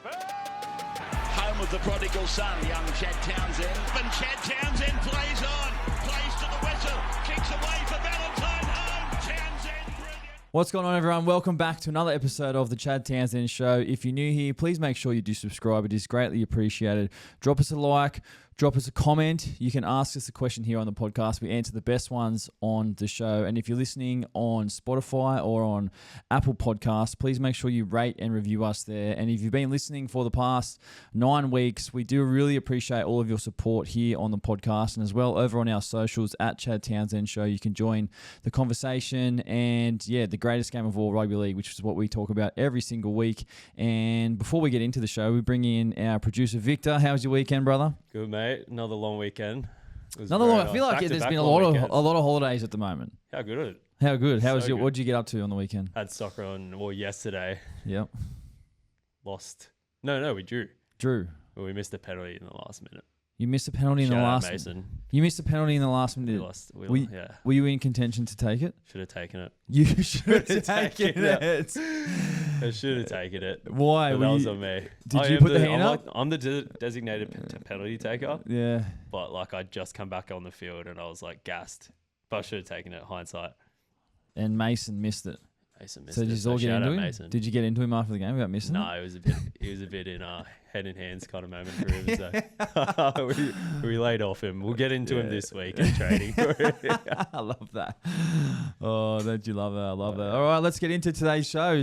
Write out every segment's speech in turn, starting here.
Home of the prodigal son, young Chad Townsend. And Chad Townsend plays on, plays to the whistle, kicks away for Valentine home. Townsend, brilliant. What's going on, everyone? Welcome back to another episode of the Chad Townsend Show. If you're new here, please make sure you do subscribe. It is greatly appreciated. Drop us a like. Drop us a comment. You can ask us a question here on the podcast. We answer the best ones on the show. And if you're listening on Spotify or on Apple Podcasts, please make sure you rate and review us there. And if you've been listening for the past 9 weeks, we do really appreciate all of your support here on the podcast and as well over on our socials at Chad Townsend Show. You can join the conversation and, the greatest game of all, rugby league, which is what we talk about every single week. And before we get into the show, we bring in our producer, Victor. How was your weekend, brother? Good, mate. Another long weekend. I feel like there's been a lot of holidays at the moment. How good is it? How good? What did you get up to on the weekend? Had soccer on yesterday. Yep. Lost. No, we drew. Well, we missed a penalty in the last minute. You missed a penalty in the last minute. Mason. You missed a penalty in the last minute. Were you in contention to take it? Should have taken it. You should have taken it. I should have taken it. Why? That was on me. Did you put the hand up? I'm the designated penalty taker. Yeah. But I'd just come back on the field and I was gassed. But I should have taken it, hindsight. And Mason missed it. Mason missed so it. did you all get into him? Mason. Did you get into him after the game without missing it? No, it was a bit in head and hands kind of moment for him. So we laid off him. We'll get into him this week in training. I love that. Oh, don't you love that? I love that. All right, let's get into today's show,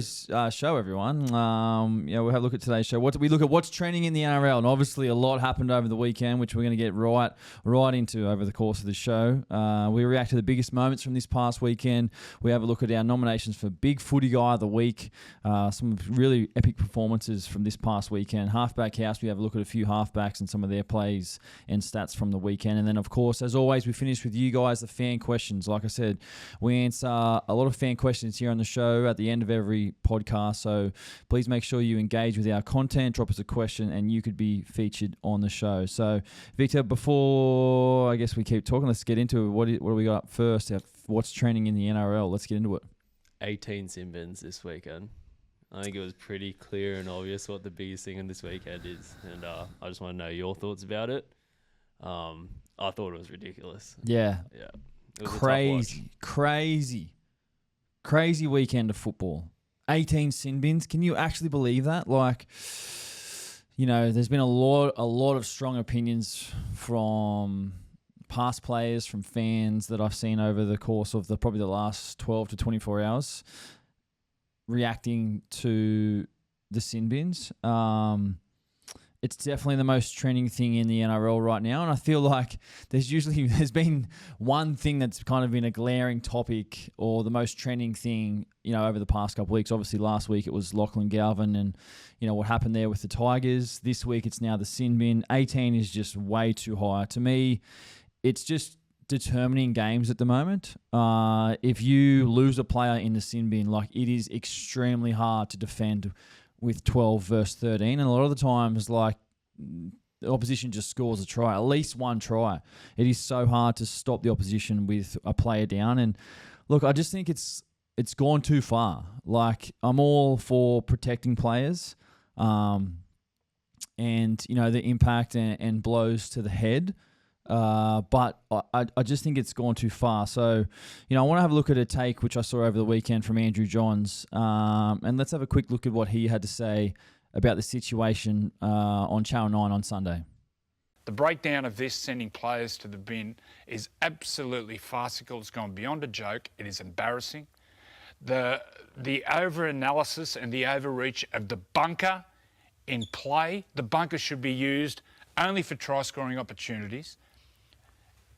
everyone. We'll have a look at today's show. We look at what's trending in the NRL, and obviously a lot happened over the weekend, which we're going to get right into over the course of the show. We react to the biggest moments from this past weekend. We have a look at our nominations for Big Footy Guy of the Week. Some really epic performances from this past weekend. Halfback House, we have a look at a few halfbacks and some of their plays and stats from the weekend. And then, of course, as always, we finish with you guys, the fan questions. Like I said, we answer a lot of fan questions here on the show at the end of every podcast. So please make sure you engage with our content, drop us a question, and you could be featured on the show. So, Victor, before I guess we keep talking, let's get into it. What do we got up first? What's trending in the NRL? Let's get into it. 18 sin bins this weekend. I think it was pretty clear and obvious what the biggest thing in this weekend is. And I just want to know your thoughts about it. I thought it was ridiculous. Yeah. Yeah. It was crazy weekend of football. 18 sin bins. Can you actually believe that? There's been a lot of strong opinions from past players, from fans that I've seen over the course of probably the last 12 to 24 hours reacting to the sin bins. It's definitely the most trending thing in the NRL right now, and I feel like there's been one thing that's kind of been a glaring topic or the most trending thing, over the past couple of weeks. Obviously, last week it was Lachlan Galvin and, what happened there with the Tigers. This week it's now the sin bin. 18 is just way too high. To me, it's just determining games at the moment. If you lose a player in the sin bin, it is extremely hard to defend with 12 versus 13. And a lot of the times, the opposition just scores a try, at least one try. It is so hard to stop the opposition with a player down. And look, I just think it's gone too far. I'm all for protecting players, and the impact and blows to the head. But I just think it's gone too far. So, I want to have a look at a take which I saw over the weekend from Andrew Johns. And let's have a quick look at what he had to say about the situation on Channel 9 on Sunday. The breakdown of this, sending players to the bin, is absolutely farcical. It's gone beyond a joke. It is embarrassing. The over-analysis and the overreach of the bunker in play. The bunker should be used only for try-scoring opportunities,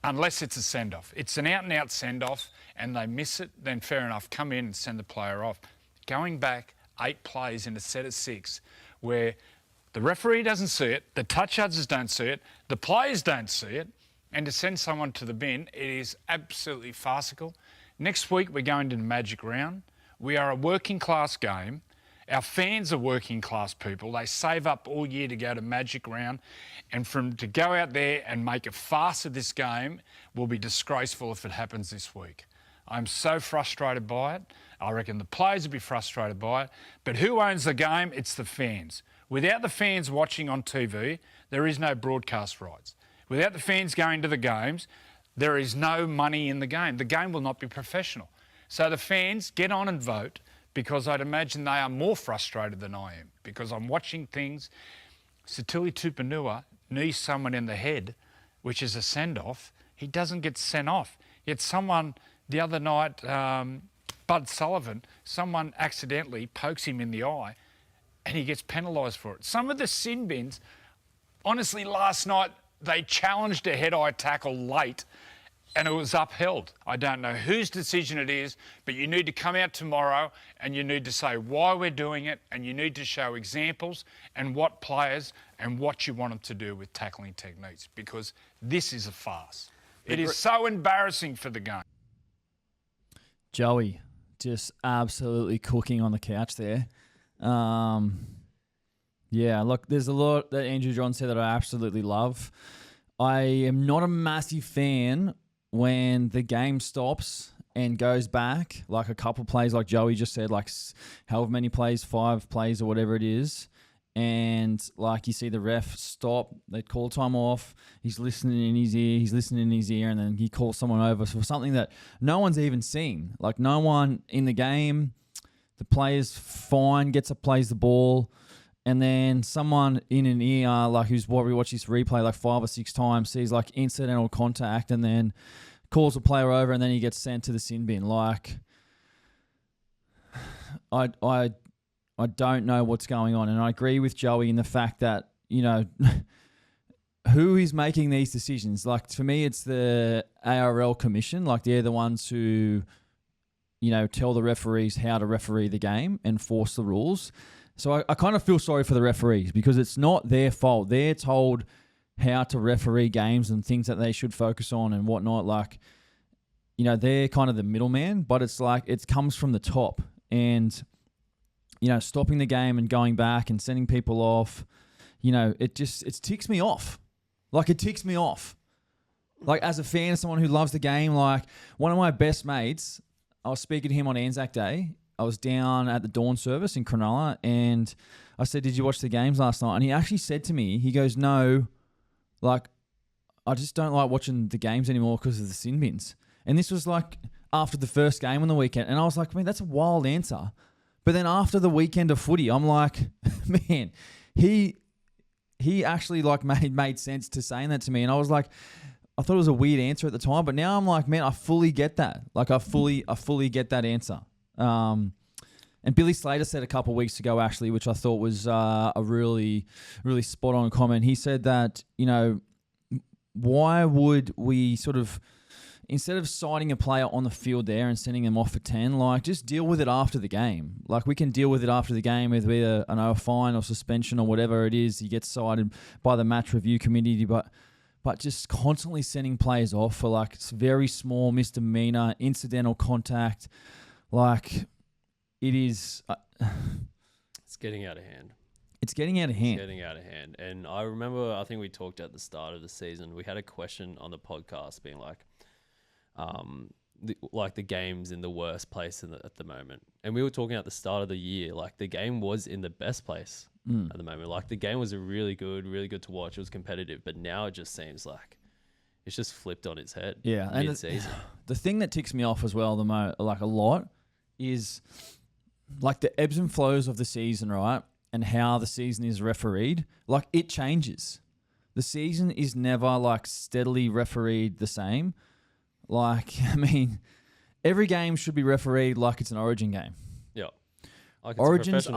unless it's a send-off. It's an out-and-out send-off and they miss it, then fair enough, come in and send the player off. Going back 8 plays in a set of 6 where the referee doesn't see it, the touch judges don't see it, the players don't see it, and to send someone to the bin, it is absolutely farcical. Next week, we're going to the Magic Round. We are a working-class game. Our fans are working-class people. They save up all year to go to Magic Round, and to go out there and make a farce of this game will be disgraceful if it happens this week. I'm so frustrated by it. I reckon the players will be frustrated by it. But who owns the game? It's the fans. Without the fans watching on TV, there is no broadcast rights. Without the fans going to the games, there is no money in the game. The game will not be professional. So the fans get on and vote, because I'd imagine they are more frustrated than I am, because I'm watching things. Satili Tupanua knees someone in the head, which is a send-off. He doesn't get sent off. Yet someone, the other night, Bud Sullivan, someone accidentally pokes him in the eye and he gets penalised for it. Some of the sin bins, honestly, last night they challenged a head-eye tackle late and it was upheld. I don't know whose decision it is, but you need to come out tomorrow and you need to say why we're doing it, and you need to show examples and what players and what you want them to do with tackling techniques, because this is a farce. It is so embarrassing for the game. Joey, just absolutely cooking on the couch there. Yeah, look, there's a lot that Andrew John said that I absolutely love. I am not a massive fan when the game stops and goes back, like a couple plays, like Joey just said, like however many plays, 5 plays or whatever it is, and like you see the ref stop, they call time off, he's listening in his ear, and then he calls someone over for something that no one's even seen. Like no one in the game, the player's fine, plays the ball, and then someone in an ear, like who's watched this replay like 5 or 6 times, sees like incidental contact and then calls a player over, and then he gets sent to the sin bin. Like, I don't know what's going on, and I agree with Joey in the fact that, you know, who is making these decisions? Like, for me, it's the ARL Commission. Like, they're the ones who, you know, tell the referees how to referee the game and force the rules. So I kind of feel sorry for the referees, because it's not their fault. They're told how to referee games and things that they should focus on and whatnot. Like, you know, they're kind of the middleman, but it's like it comes from the top. And, you know, stopping the game and going back and sending people off, you know, it ticks me off. Like, it ticks me off. Like, as a fan, someone who loves the game, like one of my best mates, I was speaking to him on Anzac Day. I was down at the dawn service in Cronulla, and I said, "Did you watch the games last night?" And he actually said to me, he goes, "No, like, I just don't like watching the games anymore because of the sin bins." And this was like after the first game on the weekend. And I was like, man, that's a wild answer. But then after the weekend of footy, I'm like, man, he actually like made sense to saying that to me. And I was like, I thought it was a weird answer at the time, but now I'm like, man, I fully get that. Like, I fully get that answer. And Billy Slater said a couple of weeks ago, actually, which I thought was a really, really spot on comment. He said that, you know, why would we sort of, instead of signing a player on the field there and sending them off for 10, like, just deal with it after the game. Like, we can deal with it after the game with either, I know, a fine or suspension or whatever it is. He gets cited by the match review committee, but just constantly sending players off for like very small misdemeanor, incidental contact, like, it is. It's getting out of hand. It's getting out of hand. It's getting out of hand. And I remember, I think we talked at the start of the season, we had a question on the podcast being like, the game's in the worst place at the moment. And we were talking at the start of the year, like the game was in the best place at the moment. Like the game was really good to watch. It was competitive, but now it just seems like it's just flipped on its head. Yeah, mid-season. And the thing that ticks me off as well, like a lot, is like the ebbs and flows of the season, right? And how the season is refereed. Like, it changes. The season is never like steadily refereed the same. Like, I mean, every game should be refereed like it's an Origin game. Yeah. Like, it's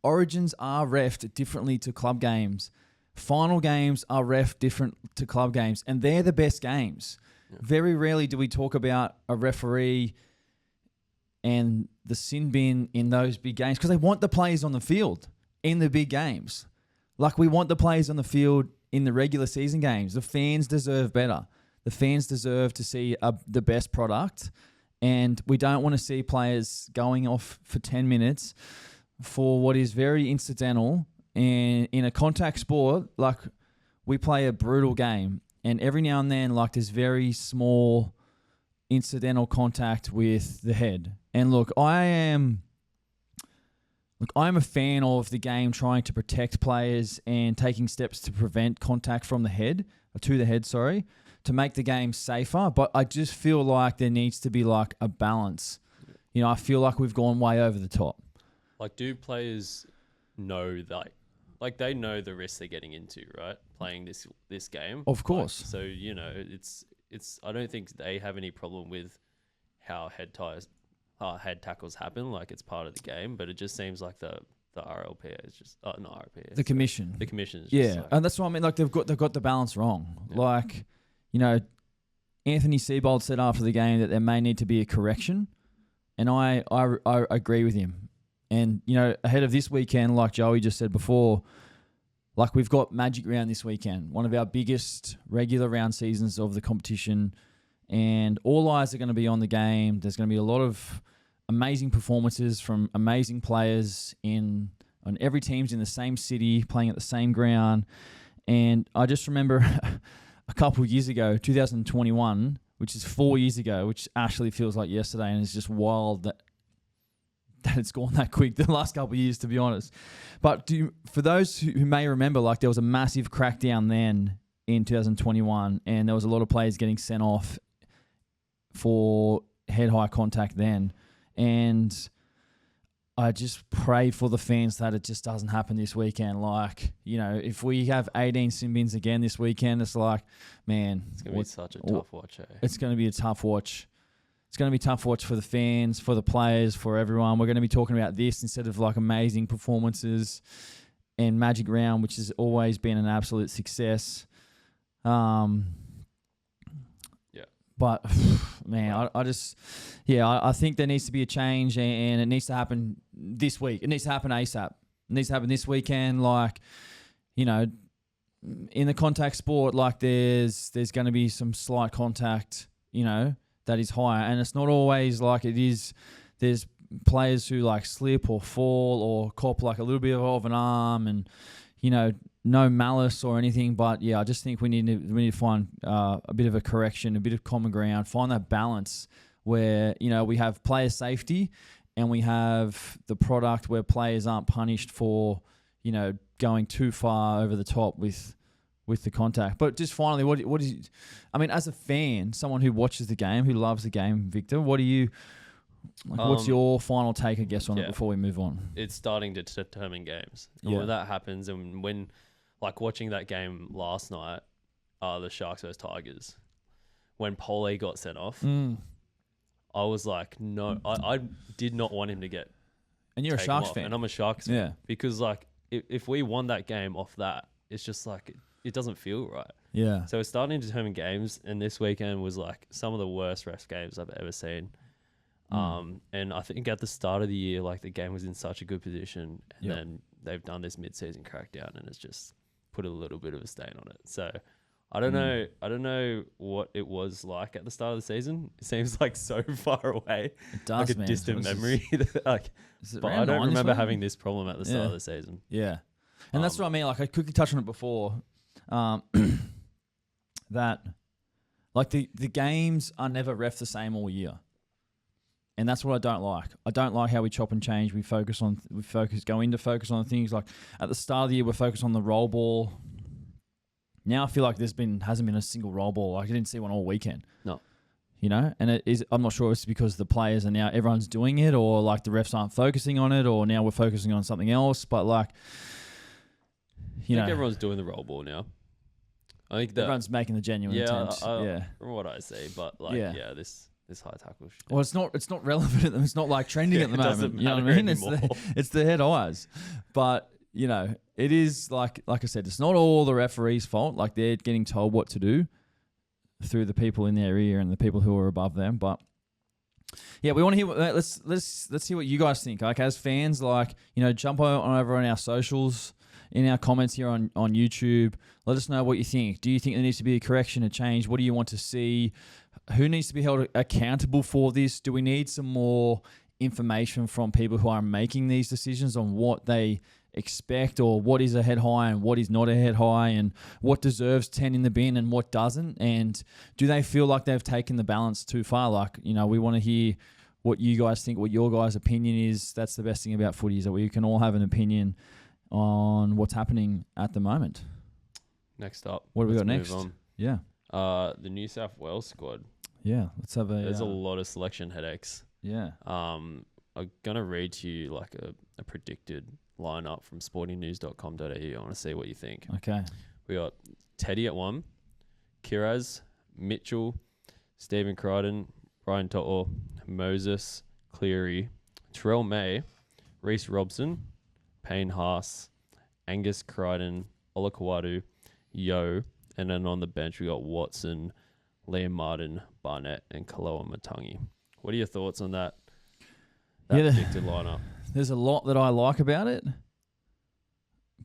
Origins are reffed differently to club games. Final games are reffed different to club games, and they're the best games. Yeah. Very rarely do we talk about a referee and the sin bin in those big games, because they want the players on the field in the big games. Like, we want the players on the field in the regular season games. The fans deserve better. The fans deserve to see the best product, and we don't want to see players going off for 10 minutes for what is very incidental. And in a contact sport, like, we play a brutal game, and every now and then, like, there's very small incidental contact with the head. And look, I am look, I'm a fan of the game trying to protect players and taking steps to prevent contact from the head, or to the head, sorry, to make the game safer. But I just feel like there needs to be like a balance. You know, I feel like we've gone way over the top. Like, do players know that? Like, they know the risks they're getting into, right? Playing this game. Of course. Like, so, you know, it's. I don't think they have any problem with how head tackles happen. Like, it's part of the game, but it just seems like the RLPA is just not RLPA. The commission. The commission is Yeah, just like, and that's what I mean. Like, they've got the balance wrong. Yeah. Like, you know, Anthony Seibold said after the game that there may need to be a correction, and I agree with him. And, you know, ahead of this weekend, like Joey just said before, like, we've got Magic Round this weekend, one of our biggest regular round seasons of the competition, and all eyes are going to be on the game. There's going to be a lot of amazing performances from amazing players on every team's in the same city, playing at the same ground. And I just remember a couple of years ago, 2021, which is 4 years ago, which actually feels like yesterday, and it's just wild that it's gone that quick the last couple of years, to be honest. But for those who may remember, like, there was a massive crackdown then in 2021, and there was a lot of players getting sent off for head-high contact then. And I just pray for the fans that it just doesn't happen this weekend. Like, you know, if we have 18 sin bins again this weekend, it's like, man. it's going to be such a tough watch, eh? It's going to be a tough watch. It's going to be a tough watch for the fans, for the players, for everyone. We're going to be talking about this instead of like amazing performances and Magic Round, which has always been an absolute success. Yeah. But, man, I think there needs to be a change, and it needs to happen this week. It needs to happen ASAP. It needs to happen this weekend. Like, you know, in the contact sport, like, there's going to be some slight contact, you know, that is higher. And it's not always like it is. There's players who like slip or fall or cop like a little bit of an arm, and, you know, no malice or anything. But yeah, I just think we need to find a bit of a correction, a bit of common ground, find that balance where, you know, we have player safety and we have the product where players aren't punished for, you know, going too far over the top with the contact. But just finally, what is? I mean, as a fan, someone who watches the game, who loves the game, Victor, what do you? Like, what's your final take, I guess, on it before we move on? It's starting to determine games. And when that happens, and when, like, watching that game last night, the Sharks versus Tigers, when Pole got sent off, I was like, no, I did not want him to get. And you're a Sharks fan, and I'm a Sharks fan, because like if we won that game off that, it's just like it doesn't feel right. Yeah. So it's starting to determine games, and this weekend was like some of the worst ref games I've ever seen. And I think at the start of the year, like, the game was in such a good position, and then they've done this mid-season crackdown, and it's just put a little bit of a stain on it. So I don't know. I don't know what it was like at the start of the season. It seems like so far away. It does, like a man. distant memory. Like, but I don't remember having this problem at the start of the season. Yeah. And that's what I mean. Like, I quickly touched on it before. That, like, the games are never ref the same all year. And that's what I don't like. I don't like how we chop and change. We go into focus on things like at the start of the year, we're focused on the roll ball. Now I feel like hasn't been a single roll ball. Like, I didn't see one all weekend. No. You know, and I'm not sure if it's because the players are now, everyone's doing it, or like the refs aren't focusing on it, or now we're focusing on something else. But, like, I think everyone's doing the roll ball now. I think that everyone's making the genuine attempt. From what I see, but like, this high tackle. Well, it's not relevant. It's not like trending at the moment. You know what I mean? It's the head eyes. But, you know, it is like I said, it's not all the referees' fault. Like, they're getting told what to do through the people in their ear and the people who are above them. But yeah, we want to hear. Let's hear what you guys think. Like, as fans, like, you know, jump over on our socials, in our comments here on YouTube. Let us know what you think. Do you think there needs to be a correction, a change? What do you want to see? Who needs to be held accountable for this? Do we need some more information from people who are making these decisions on what they expect, or what is a head high and what is not a head high, and what deserves 10 in the bin and what doesn't? And do they feel like they've taken the balance too far? Like, you know, we want to hear what you guys think, what your guys' opinion is. That's the best thing about footy, is that we can all have an opinion on what's happening at the moment. Next up. What do we got let's next? move Yeah. on. The New South Wales squad. Yeah. Let's have a... There's a lot of selection headaches. Yeah. I'm going to read to you like a predicted lineup from sportingnews.com.au. I want to see what you think. Okay. We got Teddy at 1, Kiraz, Mitchell, Stephen Crichton, Brian To'o, Moses, Cleary, Terrell May, Reece Robson, Payne Haas, Angus Crichton, Ola Kawadu, Yo, and then on the bench we got Watson, Liam Martin, Barnett, and Kaloa Matangi. What are your thoughts on that predicted lineup? There's a lot that I like about it,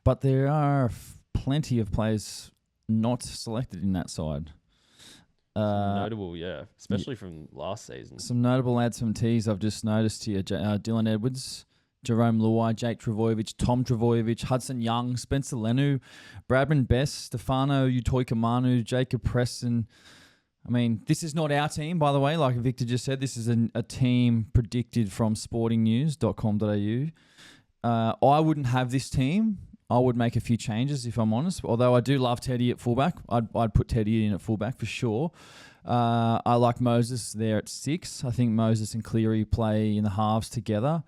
but there are plenty of players not selected in that side. Notable, especially from last season. Some notable adds from T's I've just noticed here. Dylan Edwards, Jerome Luai, Jake Travojevic, Tom Travojevic, Hudson Young, Spencer Lenu, Bradman Best, Stefano Utoikamanu, Jacob Preston. I mean, this is not our team, by the way. Like Victor just said, this is a team predicted from sportingnews.com.au. I wouldn't have this team. I would make a few changes if I'm honest. Although I do love Teddy at fullback. I'd put Teddy in at fullback for sure. I like Moses there at 6. I think Moses and Cleary play in the halves together.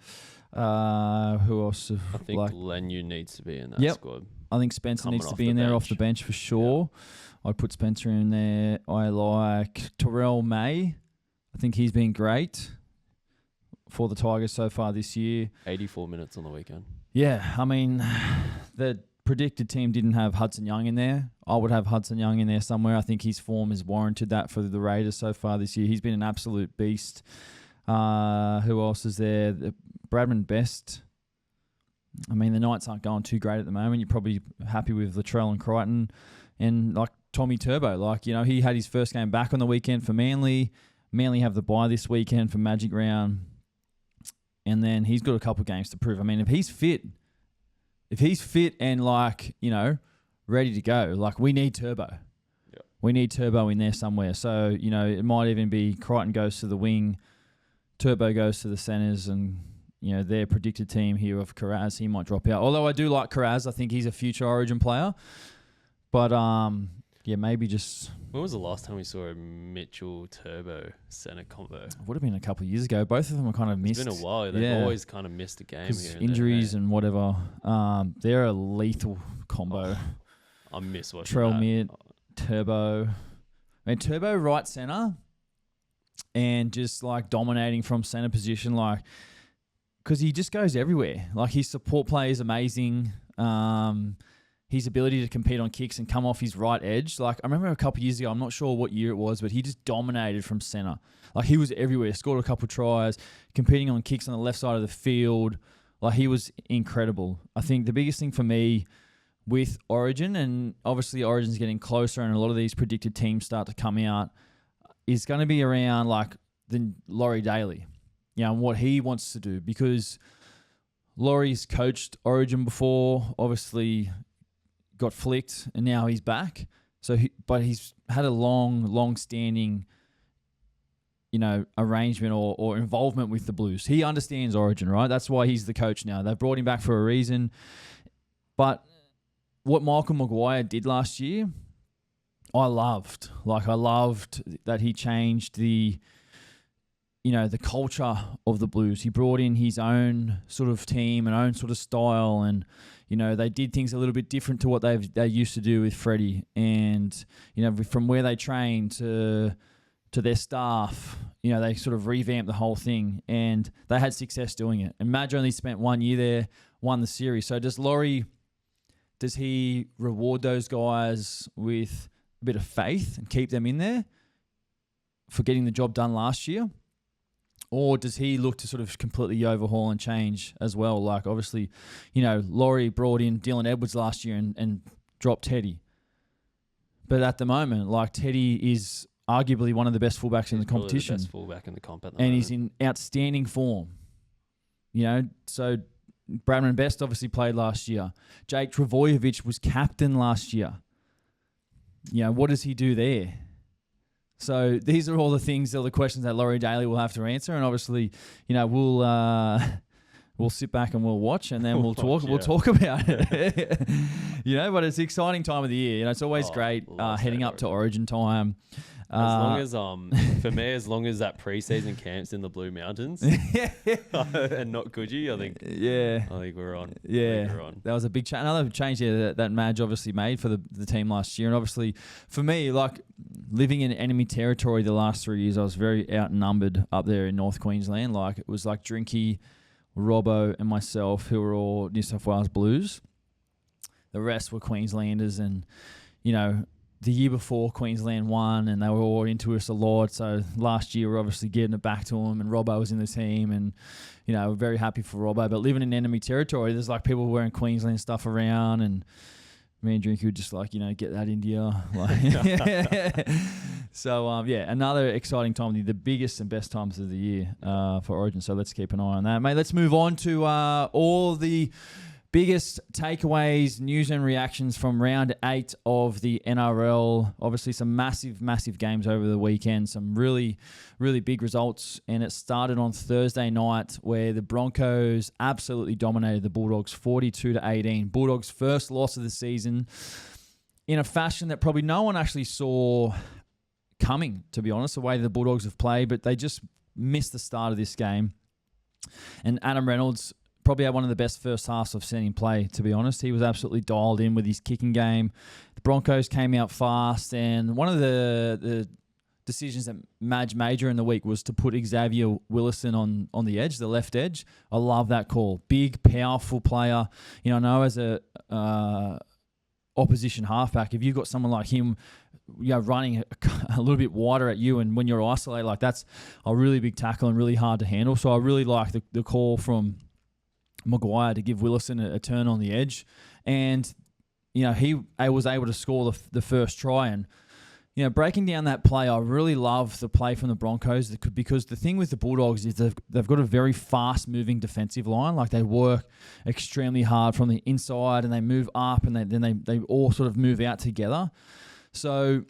Who else? I think Lenu needs to be in that squad. I think Spencer needs to be in there off the bench for sure. Yep. I'd put Spencer in there. I like Terrell May. I think he's been great for the Tigers so far this year. 84 minutes on the weekend. Yeah, I mean, the predicted team didn't have Hudson Young in there. I would have Hudson Young in there somewhere. I think his form has warranted that for the Raiders so far this year. He's been an absolute beast. Who else is there? Bradman Best. I mean, the Knights aren't going too great at the moment. You're probably happy with Latrell and Crichton. And like Tommy Turbo, he had his first game back on the weekend for Manly. Manly have the bye this weekend for Magic Round. And then he's got a couple of games to prove. I mean, if he's fit and ready to go, we need Turbo. Yep. We need Turbo in there somewhere. So, it might even be Crichton goes to the wing, Turbo goes to the centres, and, their predicted team here of Karaz, he might drop out. Although I do like Karaz. I think he's a future Origin player. But, maybe just... When was the last time we saw a Mitchell Turbo centre combo? It would have been a couple of years ago. Both of them were kind of missed. It's been a while. They've always kind of missed a game here. Injuries and whatever. They're a lethal combo. I miss watching Trell that. Mid, Turbo. I mean, Turbo right centre and just dominating from centre position, because he just goes everywhere. His support play is amazing. His ability to compete on kicks and come off his right edge. I remember a couple of years ago, I'm not sure what year it was, but he just dominated from centre. He was everywhere, scored a couple of tries, competing on kicks on the left side of the field. He was incredible. I think the biggest thing for me with Origin, and obviously Origin's getting closer and a lot of these predicted teams start to come out, is going to be around the Laurie Daly, and what he wants to do, because Laurie's coached Origin before, obviously got flicked, and now he's back. But he's had a long-standing, arrangement or involvement with the Blues. He understands Origin, right? That's why he's the coach now. They've brought him back for a reason. But what Michael Maguire did last year, I loved. I loved that he changed the culture of the Blues. He brought in his own sort of team and own sort of style, and they did things a little bit different to what they used to do with Freddie. And from where they train to their staff, they sort of revamped the whole thing, and they had success doing it. And Madge only spent 1 year there, won the series. So does he reward those guys with a bit of faith and keep them in there for getting the job done last year? Or does he look to sort of completely overhaul and change as well? Obviously, Laurie brought in Dylan Edwards last year and dropped Teddy. But at the moment, Teddy is arguably one of the best fullbacks in the competition. The best fullback in the comp at the and moment. He's in outstanding form. So Bradman Best obviously played last year. Jake Travojevic was captain last year. What does he do there? So these are all the things, all the questions that Laurie Daly will have to answer, and obviously, we'll sit back and we'll watch, and then we'll talk. Yeah. We'll talk about it. But it's an exciting time of the year. It's always great heading up to Origin time. As long as for me, as long as that preseason camp's in the Blue Mountains and not Coogee, I think we're on. Yeah, that was a big change. Another change that Madge obviously made for the team last year, and obviously for me, like living in enemy territory the last 3 years, I was very outnumbered up there in North Queensland. Like it was like Drinky, Robbo, and myself, who were all New South Wales Blues. The rest were Queenslanders, and the year before Queensland won, and they were all into us a lot. So last year we're obviously getting it back to them, and Robbo was in the team, and we're very happy for Robbo. But living in enemy territory, there's like people wearing Queensland stuff around, and me and Drinky would just get that India. So another exciting time, the biggest and best times of the year for Origin. So let's keep an eye on that, mate. Let's move on to all the biggest takeaways, news and reactions from round 8 of the NRL. Obviously some massive, massive games over the weekend. Some really, really big results. And it started on Thursday night where the Broncos absolutely dominated the Bulldogs 42-18. Bulldogs' first loss of the season in a fashion that probably no one actually saw coming, to be honest, the way the Bulldogs have played. But they just missed the start of this game. And Adam Reynolds probably had one of the best first halves I've seen him play, to be honest. He was absolutely dialed in with his kicking game. The Broncos came out fast, and one of the decisions that Madge made during the week was to put Xavier Willison on the edge, the left edge. I love that call. Big, powerful player. I know as a opposition halfback, if you've got someone like him running a little bit wider at you, and when you're isolated, like that's a really big tackle and really hard to handle. So I really like the call from Maguire to give Willison a turn on the edge, and he was able to score the first try. And breaking down that play, I really love the play from the Broncos, because the thing with the Bulldogs is they've got a very fast moving defensive line. Like they work extremely hard from the inside, and they move up, and then they all sort of move out together. So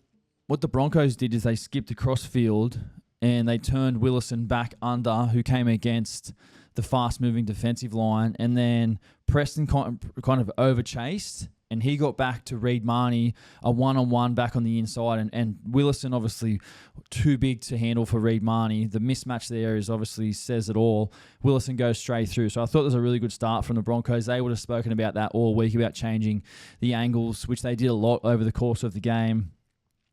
what the Broncos did is they skipped across field and they turned Willison back under, who came against the fast-moving defensive line, and then Preston kind of overchased, and he got back to Reid Marnie, a one-on-one back on the inside, and Willison obviously too big to handle for Reid Marnie. The mismatch there is obviously says it all. Willison goes straight through. So I thought it was a really good start from the Broncos. They would have spoken about that all week, about changing the angles, which they did a lot over the course of the game.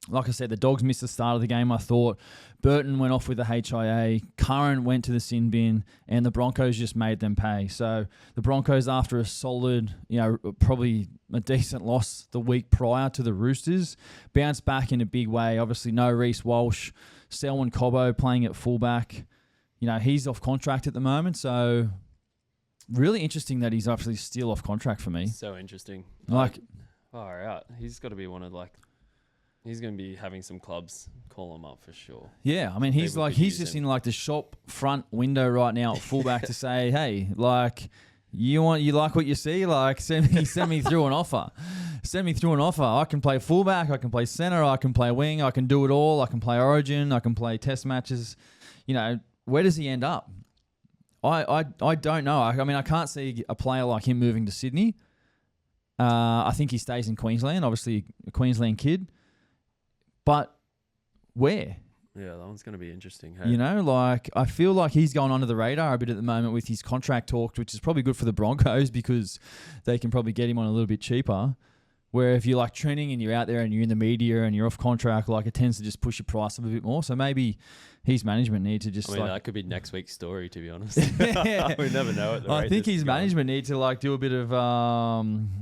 Like I said, the Dogs missed the start of the game, I thought. Burton went off with the HIA. Curran went to the sin bin, and the Broncos just made them pay. So the Broncos, after a solid, probably a decent loss the week prior to the Roosters, bounced back in a big way. Obviously, no Reece Walsh. Selwyn Cobbo playing at fullback. He's off contract at the moment, so really interesting that he's actually still off contract for me. So interesting. Far out. He's got to be one of he's going to be having some clubs call him up for sure. Yeah, I mean, he's just in the shop front window right now at fullback to say, hey, you like what you see? Send me through an offer. Send me through an offer. I can play fullback, I can play center, I can play wing, I can do it all. I can play Origin, I can play test matches. Where does he end up? I don't know. I can't see a player like him moving to Sydney. I think he stays in Queensland, obviously a Queensland kid. But where? Yeah, that one's going to be interesting. Hey? I feel like he's going under the radar a bit at the moment with his contract talk, which is probably good for the Broncos because they can probably get him on a little bit cheaper. Where if you're training and you're out there and you're in the media and you're off contract, it tends to just push your price up a bit more. So maybe his management need to just that could be next week's story, to be honest. We never know. I think his management need to do a bit of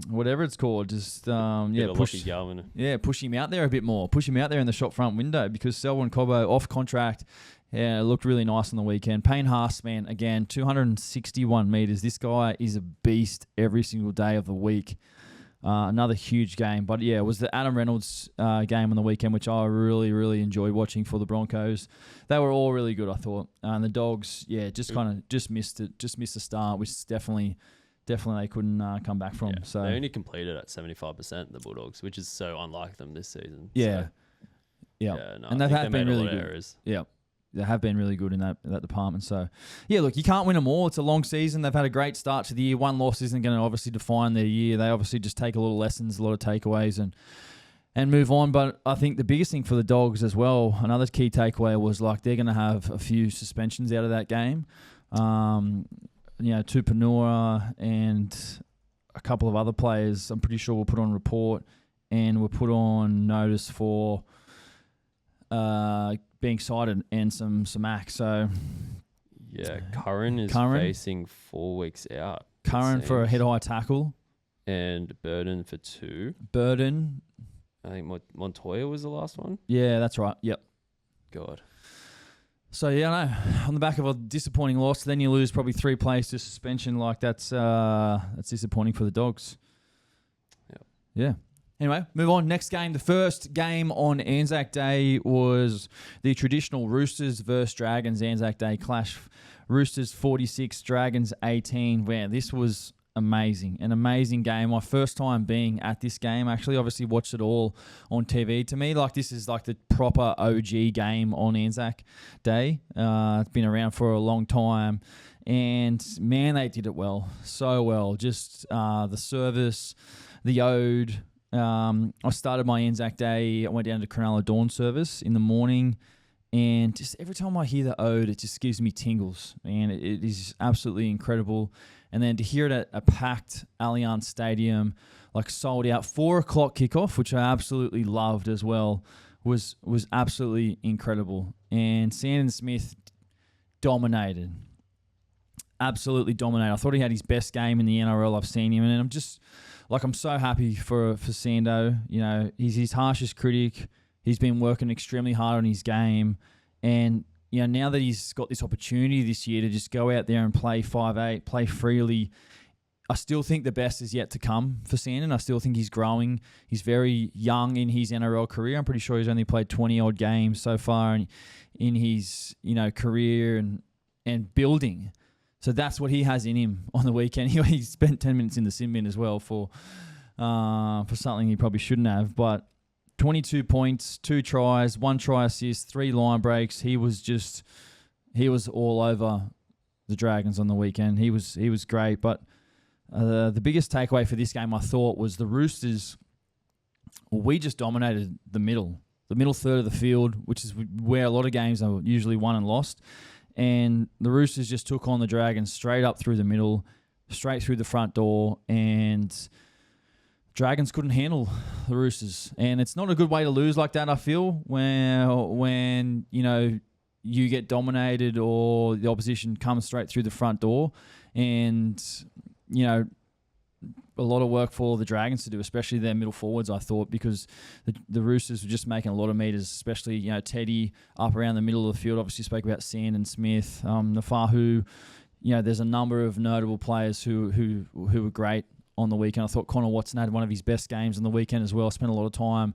whatever it's called, just push Galvin. Yeah, push him out there a bit more. Push him out there in the shop front window because Selwyn Cobbo off contract. Yeah, looked really nice on the weekend. Payne Haas, man, again, 261 metres. This guy is a beast every single day of the week. Another huge game. But yeah, it was the Adam Reynolds game on the weekend, which I really, really enjoyed watching for the Broncos. They were all really good, I thought. And the Dogs, just missed it. Just missed the start, which definitely they couldn't come back from. Yeah, so they only completed at 75%, the Bulldogs, which is so unlike them this season. Yeah. So. Yeah, no, and I they've think been made a really lot of good. errors. Yeah, they have been really good in that department. So, yeah, look, you can't win them all. It's a long season. They've had a great start to the year. One loss isn't going to obviously define their year. They obviously just take a lot of lessons, a lot of takeaways, and move on. But I think the biggest thing for the Dogs as well, another key takeaway was like they're going to have a few suspensions out of that game. Tupanua and a couple of other players, I'm pretty sure were put on report and were put on notice for being cited and some acts. So yeah, Curran is facing 4 weeks out. Curran for a head-high tackle. And Burden for 2. Burden. I think Montoya was the last one. Yeah, that's right. Yep. God. So, yeah, I know. On the back of a disappointing loss, then you lose probably 3 players to suspension. Like, that's disappointing for the Dogs. Yep. Yeah. Anyway, move on. Next game. The first game on Anzac Day was the traditional Roosters versus Dragons Anzac Day clash. Roosters 46, Dragons 18. Man, this was amazing. An amazing game. My first time being at this game. Actually, obviously watched it all on TV. To me, like, this is like the proper OG game on Anzac Day. It's been around for a long time. And, man, they did it well. So well. Just the service, the ode. I started my Anzac Day. I went down to Cronulla Dawn service in the morning, and just every time I hear the ode, it just gives me tingles, and it is absolutely incredible. And then to hear it at a packed Allianz Stadium, like sold out, 4 o'clock kickoff, which I absolutely loved as well, was absolutely incredible. And Sandon Smith dominated. Absolutely dominated. I thought he had his best game in the NRL I've seen him, and I'm so happy for Sando. You know, he's his harshest critic. He's been working extremely hard on his game. And, you know, now that he's got this opportunity this year to just go out there and play 5'8", play freely, I still think the best is yet to come for Sandon. I still think he's growing. He's very young in his NRL career. I'm pretty sure he's only played 20-odd games so far in his, career and building. So that's what he has in him on the weekend. He spent 10 minutes in the sin bin as well for something he probably shouldn't have. But 22 points, 2 tries, 1 try assist, 3 line breaks. He was all over the Dragons on the weekend. He was great. But the biggest takeaway for this game, I thought, was the Roosters. We just dominated the middle third of the field, which is where a lot of games are usually won and lost. And the Roosters just took on the Dragons straight up through the middle, straight through the front door, and Dragons couldn't handle the Roosters. And it's not a good way to lose like that, I feel, when you get dominated or the opposition comes straight through the front door. And, a lot of work for the Dragons to do, especially their middle forwards, I thought, because the Roosters were just making a lot of meters, especially, Teddy up around the middle of the field. Obviously spoke about Sandon Smith, Nafahu. There's a number of notable players who were great on the weekend. I thought Connor Watson had one of his best games on the weekend as well. Spent a lot of time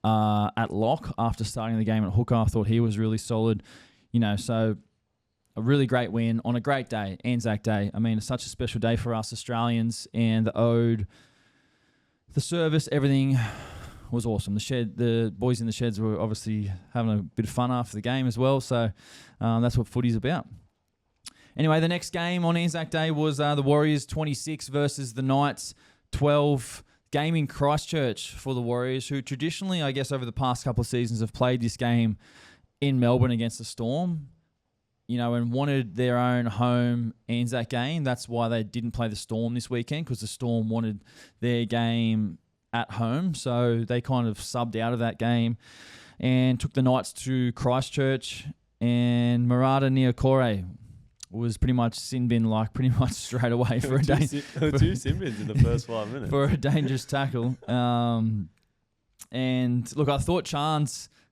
at lock after starting the game at hooker. I thought he was really solid. So a really great win on a great day, Anzac Day. I mean, it's such a special day for us Australians, and the ode, the service, everything was awesome. The boys in the sheds were obviously having a bit of fun after the game as well, so that's what footy's about. Anyway, the next game on Anzac Day was the Warriors 26 versus the Knights 12. Game in Christchurch for the Warriors, who traditionally, I guess, over the past couple of seasons have played this game in Melbourne against the Storm. And wanted their own home Anzac game. That's why they didn't play the Storm this weekend, because the Storm wanted their game at home. So they kind of subbed out of that game and took the Knights to Christchurch. And Murata Niokore was pretty much sin bin pretty much straight away for two sin bins in the first 5 minutes for a dangerous tackle. And look, I thought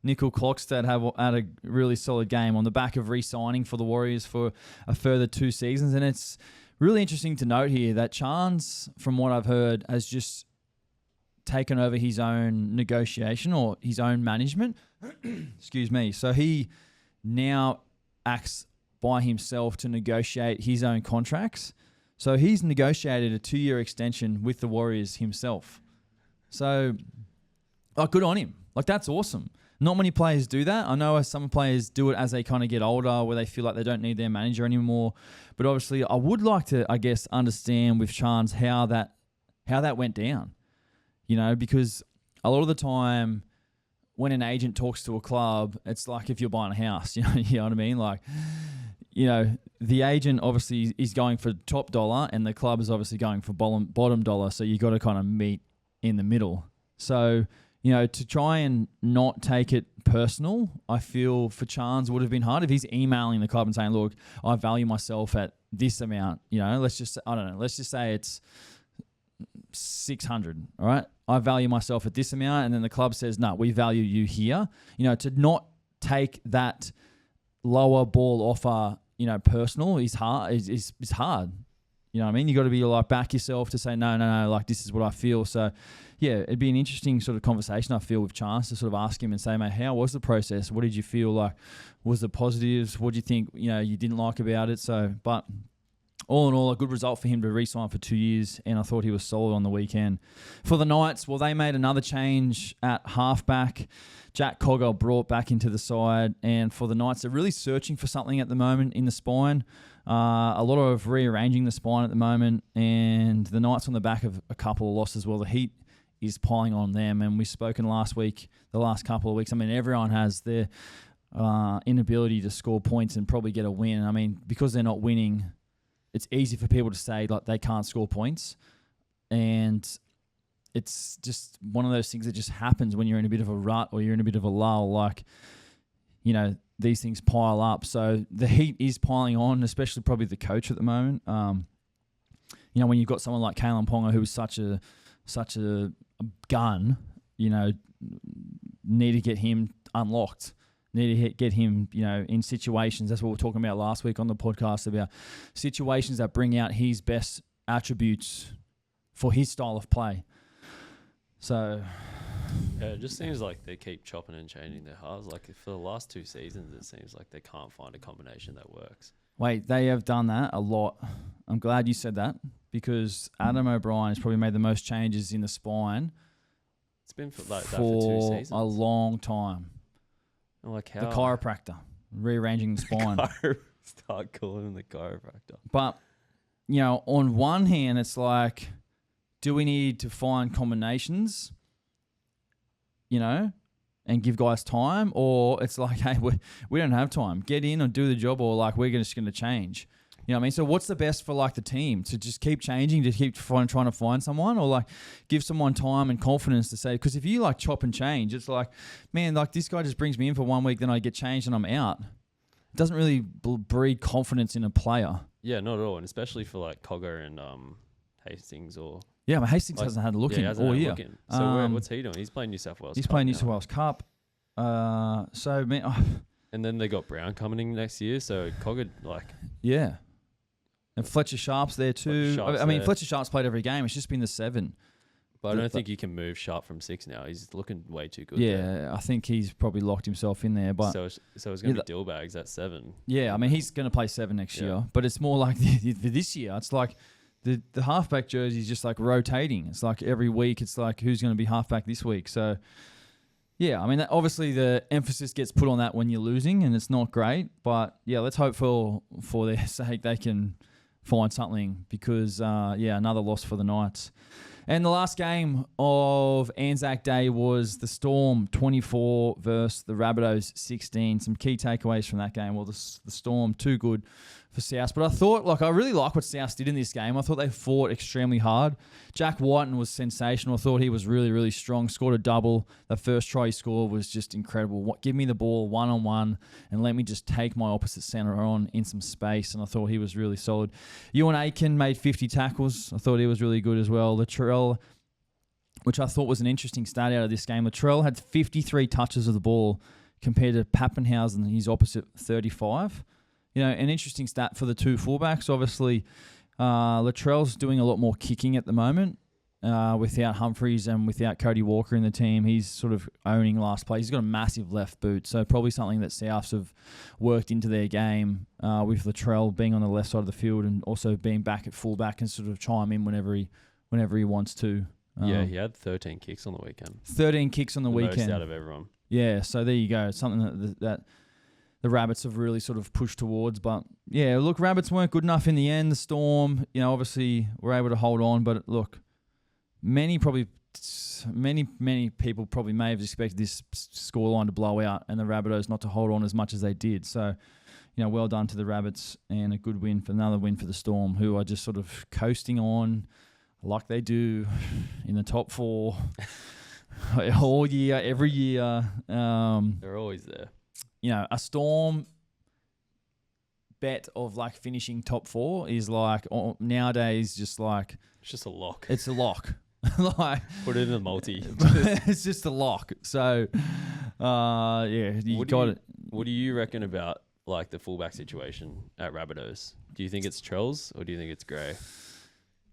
Nickel Clockstead had a really solid game on the back of re-signing for the Warriors for a further 2 seasons. And it's really interesting to note here that Chance, from what I've heard, has just taken over his own negotiation or his own management. Excuse me. So he now acts by himself to negotiate his own contracts. So he's negotiated a 2-year extension with the Warriors himself. So, good on him. That's awesome. Not many players do that. I know some players do it as they kind of get older, where they feel like they don't need their manager anymore. But obviously, I would like to, I guess, understand with Chance how that went down. You know, because a lot of the time, when an agent talks to a club, it's like if you're buying a house. You know what I mean? Like, you know, the agent obviously is going for top dollar, and the club is obviously going for bottom dollar. So you got to kind of meet in the middle. So, you know, to try and not take it personal, I feel for Chance would have been hard if he's emailing the club and saying, look, I value myself at this amount. You know, let's just say it's 600, all right? I value myself at this amount, and then the club says, no, we value you here. You know, to not take that lower ball offer, you know, personal is hard. Is hard. You know what I mean? You got to be like back yourself to say, no, like this is what I feel. So, yeah, it'd be an interesting sort of conversation, I feel, with Chance to sort of ask him and say, mate, how was the process? What did you feel like? Was the positives? What do you think, you know, you didn't like about it? So, but all in all, a good result for him to re-sign for 2 years, and I thought he was solid on the weekend. For the Knights, well, they made another change at halfback. Jack Cogger brought back into the side, and for the Knights, they're really searching for something at the moment in the spine. A lot of rearranging the spine at the moment, and the Knights on the back of a couple of losses. Well, the heat is piling on them, and we've spoken last week, the last couple of weeks. I mean, everyone has their inability to score points and probably get a win. I mean, because they're not winning, it's easy for people to say like they can't score points, and it's just one of those things that just happens when you're in a bit of a rut or you're in a bit of a lull. Like, you know, these things pile up. So the heat is piling on, especially probably the coach at the moment. You know, when you've got someone like Kalen Ponga, who is such a gun, you know, need to get him unlocked. Need to get him, you know, in situations. That's what we were talking about last week on the podcast, about situations that bring out his best attributes for his style of play. So, yeah, it just seems like they keep chopping and changing their halves. Like for the last 2 seasons, it seems like they can't find a combination that works. Wait, they have done that a lot. I'm glad you said that, because Adam O'Brien has probably made the most changes in the spine. It's been like that for 2 seasons. A long time. Like how the chiropractor, rearranging the spine. Start calling him the chiropractor. But, you know, on one hand, it's like, do we need to find combinations, you know, and give guys time? Or it's like, hey, we don't have time. Get in and do the job, or like we're just going to change. You know what I mean? So what's the best for like the team? To just keep changing, to keep trying to find someone, or like give someone time and confidence to say, because if you like chop and change, it's like, man, like this guy just brings me in for 1 week, then I get changed and I'm out. It doesn't really breed confidence in a player. Yeah, not at all. And especially for like Cogger and Hastings or... Yeah, but Hastings hasn't had a look in all year. So what's he doing? He's playing New South Wales. He's playing New South Wales Cup. So, man... And then they got Brown coming in next year, so Cogger, like... Yeah. And Fletcher Sharp's there too. Fletcher Sharp's played every game. It's just been the 7. But I don't think you can move Sharp from 6 now. He's looking way too good. Yeah, there. I think he's probably locked himself in there. But so it's going to be Dillbags at 7. Yeah, I mean, he's going to play 7 next year. But it's more like for this year, it's like the halfback jersey is just like rotating. It's like every week, it's like who's going to be halfback this week. So, yeah, I mean, obviously the emphasis gets put on that when you're losing, and it's not great. But, yeah, let's hope for their sake they can find something, because, another loss for the Knights. And the last game of Anzac Day was the Storm 24 versus the Rabbitohs 16. Some key takeaways from that game. Well, the Storm, too good for South. But I thought, I really like what South did in this game. I thought they fought extremely hard. Jack Whiten was sensational. I thought he was really, really strong. Scored a double. The first try he scored was just incredible. Give me the ball one-on-one and let me just take my opposite centre on in some space. And I thought he was really solid. Ewan Aiken made 50 tackles. I thought he was really good as well. Latrell, which I thought was an interesting stat out of this game. Latrell had 53 touches of the ball compared to Pappenhausen, his opposite, 35. You know, an interesting stat for the two fullbacks. Obviously, Latrell's doing a lot more kicking at the moment without Humphreys and without Cody Walker in the team. He's sort of owning last play. He's got a massive left boot, so probably something that Souths have worked into their game with Latrell being on the left side of the field and also being back at fullback and sort of chime in whenever he wants to. He had 13 kicks on the weekend. 13 kicks on the weekend. Most out of everyone. Yeah, so there you go. It's something that the Rabbits have really sort of pushed towards. But, yeah, look, Rabbits weren't good enough in the end. The Storm, obviously were able to hold on. But, look, many people probably may have expected this scoreline to blow out and the Rabbitohs not to hold on as much as they did. So, well done to the Rabbits and a good win for another win for the Storm, who are just sort of coasting on like they do in the top 4 all year, every year. They're always there. A Storm bet of like finishing top 4 is like nowadays just like it's just a lock. It's a lock. Like put it in a multi. It's just a lock. So, you got it. What do you reckon about like the fullback situation at Rabbitohs? Do you think it's Trells or do you think it's Gray?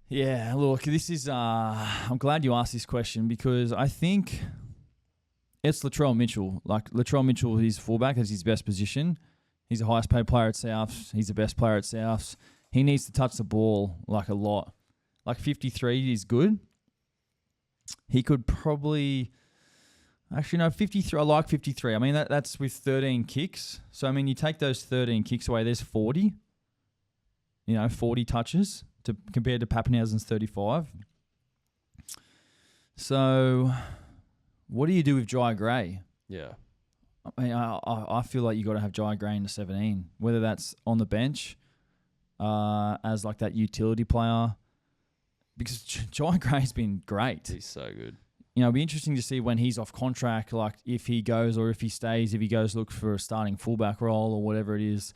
Yeah, look, this is. I'm glad you asked this question because I think it's Latrell Mitchell. Like Latrell Mitchell, his fullback is his best position. He's the highest paid player at Souths. He's the best player at Souths. He needs to touch the ball like a lot. Like 53 is good. He could probably... Actually, no, 53. I like 53. I mean, that's with 13 kicks. So, I mean, you take those 13 kicks away, there's 40. 40 touches compared to Pappenhausen's 35. So, what do you do with Jai Gray? Yeah. I mean, I feel like you got to have Jai Gray in the 17, whether that's on the bench as like that utility player. Because Jai Gray's been great. He's so good. It'll be interesting to see when he's off contract, like if he goes or if he stays, if he goes look for a starting fullback role or whatever it is,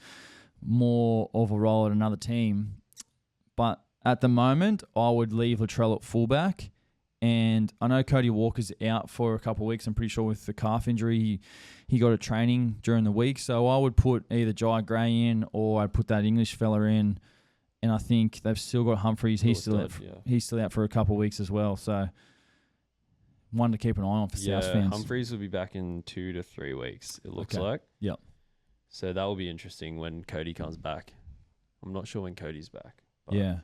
more of a role at another team. But at the moment, I would leave Latrell at fullback. And I know Cody Walker's out for a couple of weeks. I'm pretty sure with the calf injury, he got a training during the week. So I would put either Jai Gray in or I'd put that English fella in. And I think they've still got Humphreys. He's still out for a couple of weeks as well. So one to keep an eye on for South fans. Humphreys will be back in 2 to 3 weeks, it looks like. Yep. So that will be interesting when Cody comes back. I'm not sure when Cody's back. Yeah.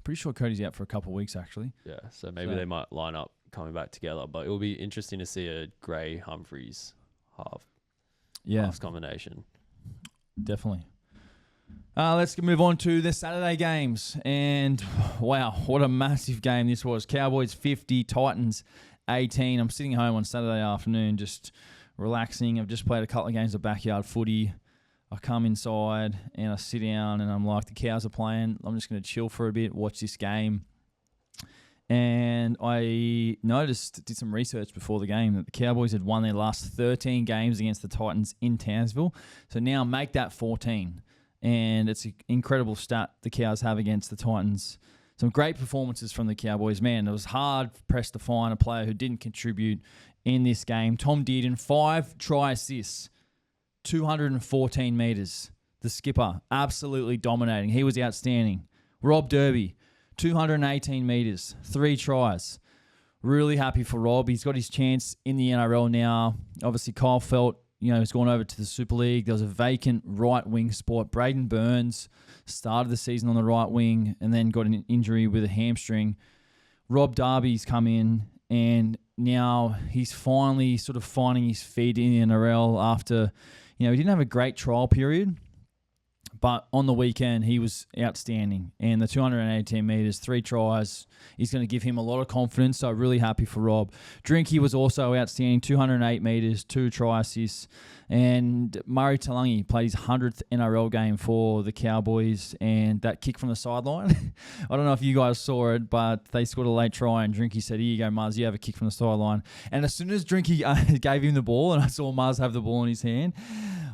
Pretty sure Cody's out for a couple of weeks, actually. Yeah, so maybe they might line up coming back together. But it will be interesting to see a Gray Humphreys half combination. Definitely. Let's move on to the Saturday games. And, wow, what a massive game this was. Cowboys 50, Titans 18. I'm sitting home on Saturday afternoon just relaxing. I've just played a couple of games of backyard footy. I come inside and I sit down and I'm like, the Cows are playing. I'm just going to chill for a bit, watch this game. And I did some research before the game that the Cowboys had won their last 13 games against the Titans in Townsville. So now make that 14. And it's an incredible stat the Cows have against the Titans. Some great performances from the Cowboys. Man, it was hard pressed to find a player who didn't contribute in this game. Tom Dearden, 5 try assists, 214 metres. The skipper, absolutely dominating. He was outstanding. Rob Derby, 218 metres, 3 tries. Really happy for Rob. He's got his chance in the NRL now. Obviously, Kyle Felt, has gone over to the Super League. There was a vacant right wing spot. Braden Burns started the season on the right wing and then got an injury with a hamstring. Rob Darby's come in and now he's finally sort of finding his feet in the NRL after, he didn't have a great trial period, but on the weekend he was outstanding. And the 218 metres, 3 tries, is going to give him a lot of confidence. So really happy for Rob. Drinky was also outstanding, 208 metres, 2 try assists. And Murray Talangi played his 100th NRL game for the Cowboys, and that kick from the sideline. I don't know if you guys saw it, but they scored a late try, and Drinky said, "Here you go, Muzz, you have a kick from the sideline." And as soon as Drinky gave him the ball, and I saw Muzz have the ball in his hand,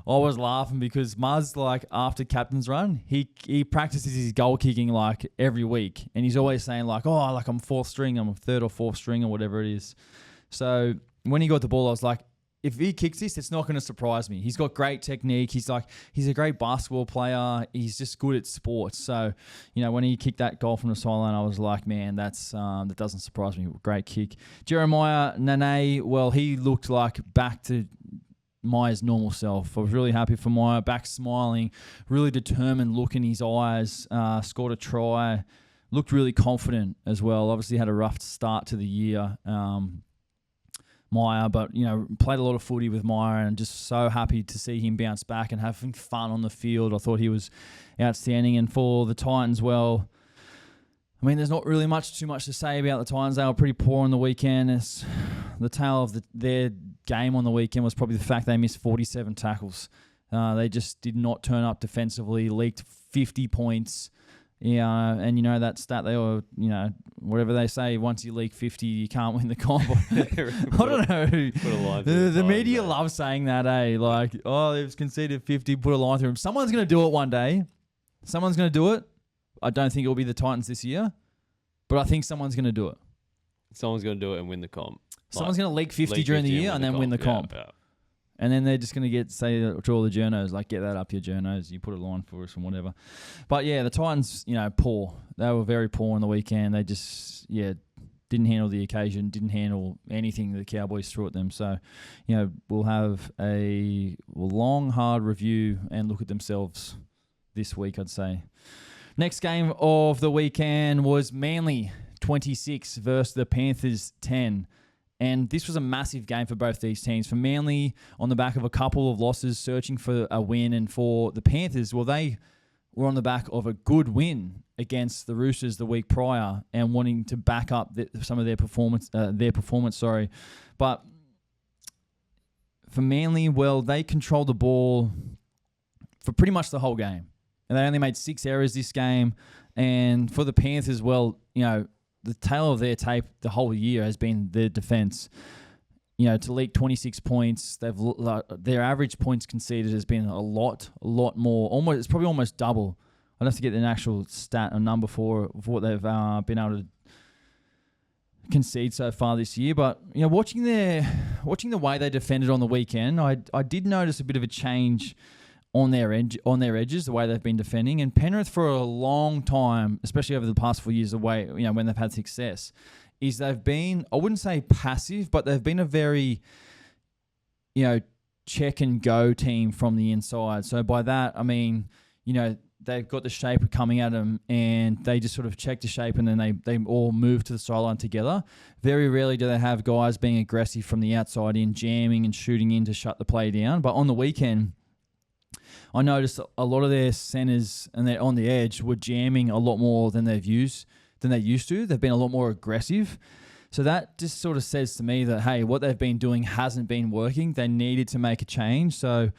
I was laughing because Muzz, after captain's run, he practices his goal kicking every week, and he's always saying I'm 4th string, I'm 3rd or 4th string or whatever it is. So when he got the ball, I was like, if he kicks this, it's not going to surprise me. He's got great technique. He's a great basketball player. He's just good at sports. So, when he kicked that goal from the sideline, I was like, man, that doesn't surprise me. Great kick. Jeremiah Nene, well, he looked like back to Maya's normal self. I was really happy for Maya. Back smiling, really determined look in his eyes. Scored a try. Looked really confident as well. Obviously had a rough start to the year. Meyer, but, played a lot of footy with Meyer and just so happy to see him bounce back and having fun on the field. I thought he was outstanding. And for the Titans, well, I mean, there's not really too much to say about the Titans. They were pretty poor on the weekend. The tale of their game on the weekend was probably the fact they missed 47 tackles. They just did not turn up defensively, leaked 50 points. Yeah, and that stat, they were, whatever they say, once you leak 50, you can't win the comp. I don't know. The media loves saying that, like, they've conceded 50, put a line through them. Someone's going to do it one day. Someone's going to do it. I don't think it'll be the Titans this year, but I think someone's going to do it. Someone's going to do it and win the comp. Someone's going to leak 50 during the year and then win the comp. Yeah. And then they're just going to say to all the journos, like, get that up your journos. You put a line for us and whatever. But, yeah, the Titans, poor. They were very poor on the weekend. They just, didn't handle the occasion, didn't handle anything the Cowboys threw at them. So, we'll have a long, hard review and look at themselves this week, I'd say. Next game of the weekend was Manly 26 versus the Panthers 10. And this was a massive game for both these teams. For Manly, on the back of a couple of losses, searching for a win. And for the Panthers, well, they were on the back of a good win against the Roosters the week prior and wanting to back up some of their performance. But for Manly, well, they controlled the ball for pretty much the whole game. And they only made 6 errors this game. And for the Panthers, well, the tale of their tape the whole year has been their defense. To leak 26 points, their average points conceded has been a lot more. It's probably almost double. I'd have to get an actual stat or number for what they've been able to concede so far this year. But watching the way they defended on the weekend, I did notice a bit of a change on their edges, the way they've been defending. And Penrith, for a long time, especially over the past 4 years, the way when they've had success, is they've been, I wouldn't say passive, but they've been a very check and go team from the inside. So by that I mean they've got the shape coming at them and they just sort of check the shape and then they all move to the sideline together. Very rarely do they have guys being aggressive from the outside in, jamming and shooting in to shut the play down. But on the weekend, I noticed a lot of their centers and they're on the edge were jamming a lot more than they used to. They've been a lot more aggressive. So that just sort of says to me that, hey, what they've been doing hasn't been working. They needed to make a change. So,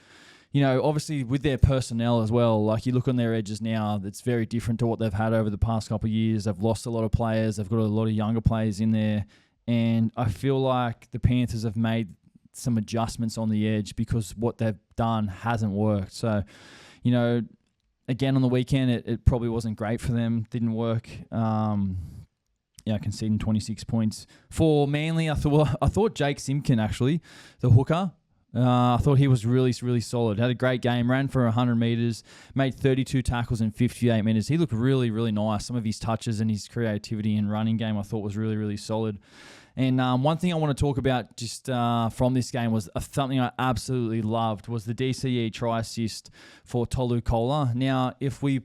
obviously with their personnel as well, like you look on their edges now, it's very different to what they've had over the past couple of years. They've lost a lot of players. They've got a lot of younger players in there. And I feel like the Panthers have made some adjustments on the edge because what they've done hasn't worked. So, again on the weekend, it probably wasn't great for them. Didn't work. Conceding 26 points. For Manly, I thought Jake Simkin, actually, the hooker, I thought he was really, really solid. Had a great game, ran for 100 metres, made 32 tackles in 58 minutes. He looked really, really nice. Some of his touches and his creativity in running game I thought was really, really solid. And one thing I want to talk about just from this game was something I absolutely loved was the DCE try assist for Tolu Kola. Now, if we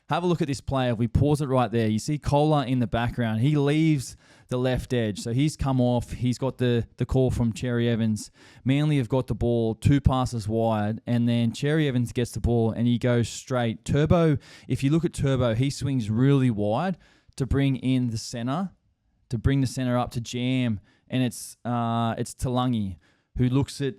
have a look at this play, if we pause it right there, you see Kola in the background. He leaves the left edge. So he's come off. He's got the call from Cherry Evans. Manly have got the ball 2 passes wide, and then Cherry Evans gets the ball and he goes straight. Turbo, if you look at Turbo, he swings really wide to bring in the center. To bring the center up to jam, and it's Talangi who looks at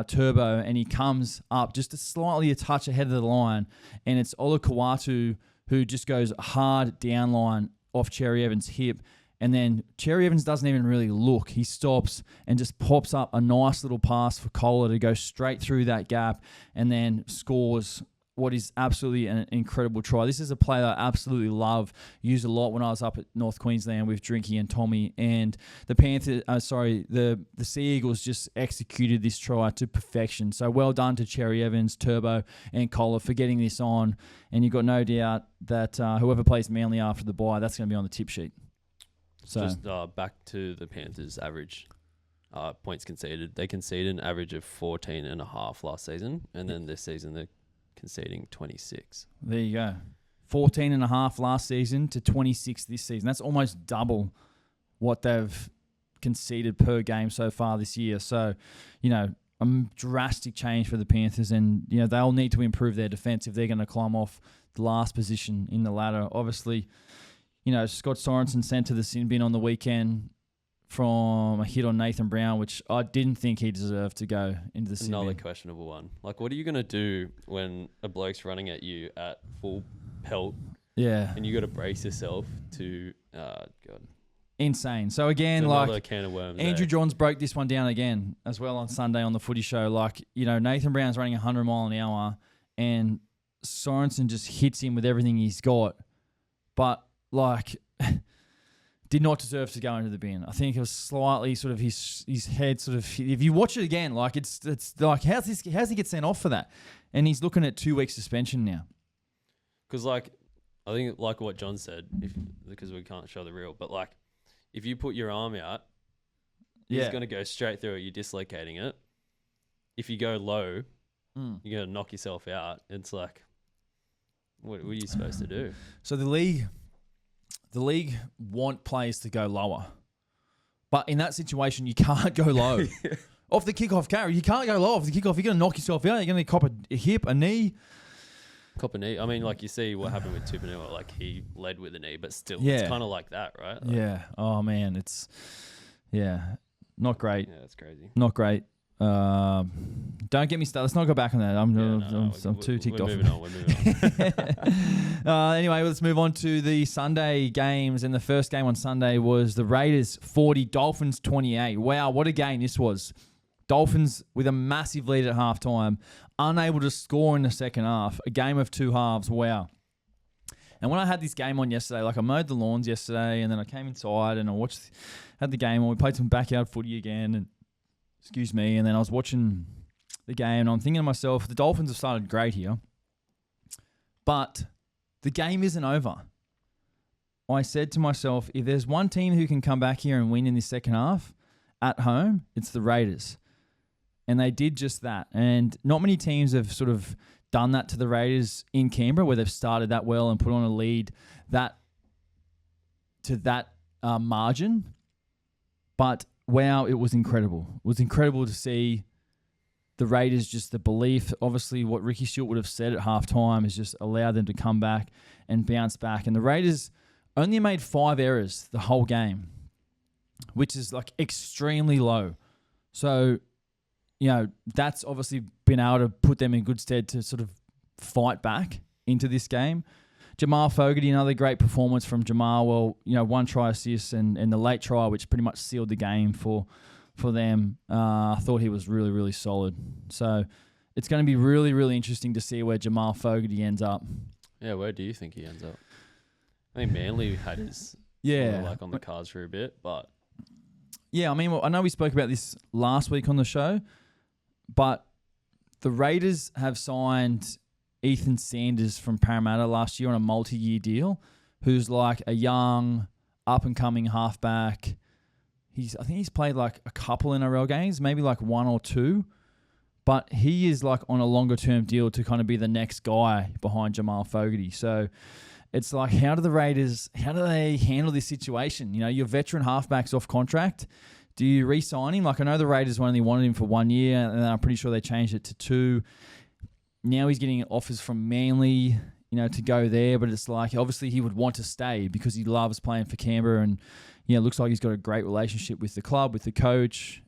Turbo and he comes up just a touch ahead of the line, and it's Olakawatu who just goes hard down line off Cherry Evans' hip, and then Cherry Evans doesn't even really look. He stops and just pops up a nice little pass for Kohler to go straight through that gap and then scores what is absolutely an incredible try. This is a play that I absolutely love. Used a lot when I was up at North Queensland with Drinky and Tommy. And the Sea Eagles just executed this try to perfection. So well done to Cherry Evans, Turbo, and Kohler for getting this on. And you've got no doubt that whoever plays Manly after the bye, that's going to be on the tip sheet. So just back to the Panthers' average points conceded. They conceded an average of 14.5 last season, and then this season they're conceding 26. There you go. 14.5 last season to 26 this season. That's almost double what they've conceded per game so far this year. So, a drastic change for the Panthers, and they'll need to improve their defense if they're going to climb off the last position in the ladder. Obviously, Scott Sorenson sent to the sin bin on the weekend from a hit on Nathan Brown, which I didn't think he deserved to go into the sin bin. Another questionable one. Like, what are you going to do when a bloke's running at you at full pelt? Yeah. And you got to brace yourself to, God. Insane. So again, another can of worms Andrew Johns broke this one down again as well on Sunday on the Footy Show. Like, Nathan Brown's running 100 mile an hour and Sorenson just hits him with everything he's got. But, did not deserve to go into the bin. I think it was slightly sort of his head sort of, if you watch it again, it's like, how's he get sent off for that? And he's looking at 2 weeks suspension now. Because, I think like what John said, because we can't show the reel, but if you put your arm out, he's going to go straight through it. You're dislocating it. If you go low, you're going to knock yourself out. It's like, what are you supposed to do? So the league want players to go lower. But in that situation, you can't go low. Off the kickoff carry, you can't go low off the kickoff. You're going to knock yourself out. You're going to cop a hip, a knee. Cop a knee. I mean, you see what happened with Tupanua. He led with a knee, but still, it's kind of like that, right? Yeah. Oh, man. It's, not great. Yeah, it's crazy. Not great. Don't get me started. Let's not go back on that. I'm too ticked off. We're moving on. Anyway, let's move on to the Sunday games. And the first game on Sunday was the Raiders 40, Dolphins 28. Wow, what a game this was. Dolphins with a massive lead at halftime, unable to score in the second half. A game of two halves. Wow. And when I had this game on yesterday, I mowed the lawns yesterday, and then I came inside and I had the game on. We played some backyard footy again, and and then I was watching the game, and I'm thinking to myself, the Dolphins have started great here, but the game isn't over. I said to myself, if there's one team who can come back here and win in this second half at home, it's the Raiders. And they did just that. And not many teams have sort of done that to the Raiders in Canberra, where they've started that well and put on a lead to that margin. But wow, it was incredible. It was incredible to see the Raiders, just the belief. Obviously, what Ricky Stewart would have said at halftime is just allow them to come back and bounce back. And the Raiders only made 5 errors the whole game, which is extremely low. So, that's obviously been able to put them in good stead to sort of fight back into this game. Jamal Fod, another great performance from Jamal. Well, 1 try assist and the late try, which pretty much sealed the game for them. I thought he was really, really solid. So it's going to be really, really interesting to see where Jamal Fod ends up. Yeah, where do you think he ends up? I mean, Manly had his on the cards for a bit, but yeah, I mean, I know we spoke about this last week on the show, but the Raiders have signed Ethan Sanders from Parramatta last year on a multi-year deal, who's a young, up-and-coming halfback. I think he's played a couple NRL games, maybe 1 or 2, but he is on a longer-term deal to kind of be the next guy behind Jamal Fod. So it's how do the Raiders, how do they handle this situation? Your veteran halfback's off contract. Do you re-sign him? I know the Raiders only wanted him for 1 year, and I'm pretty sure they changed it to 2. Now he's getting offers from Manly, to go there, but it's obviously he would want to stay because he loves playing for Canberra, and it looks like he's got a great relationship with the club, with the coach.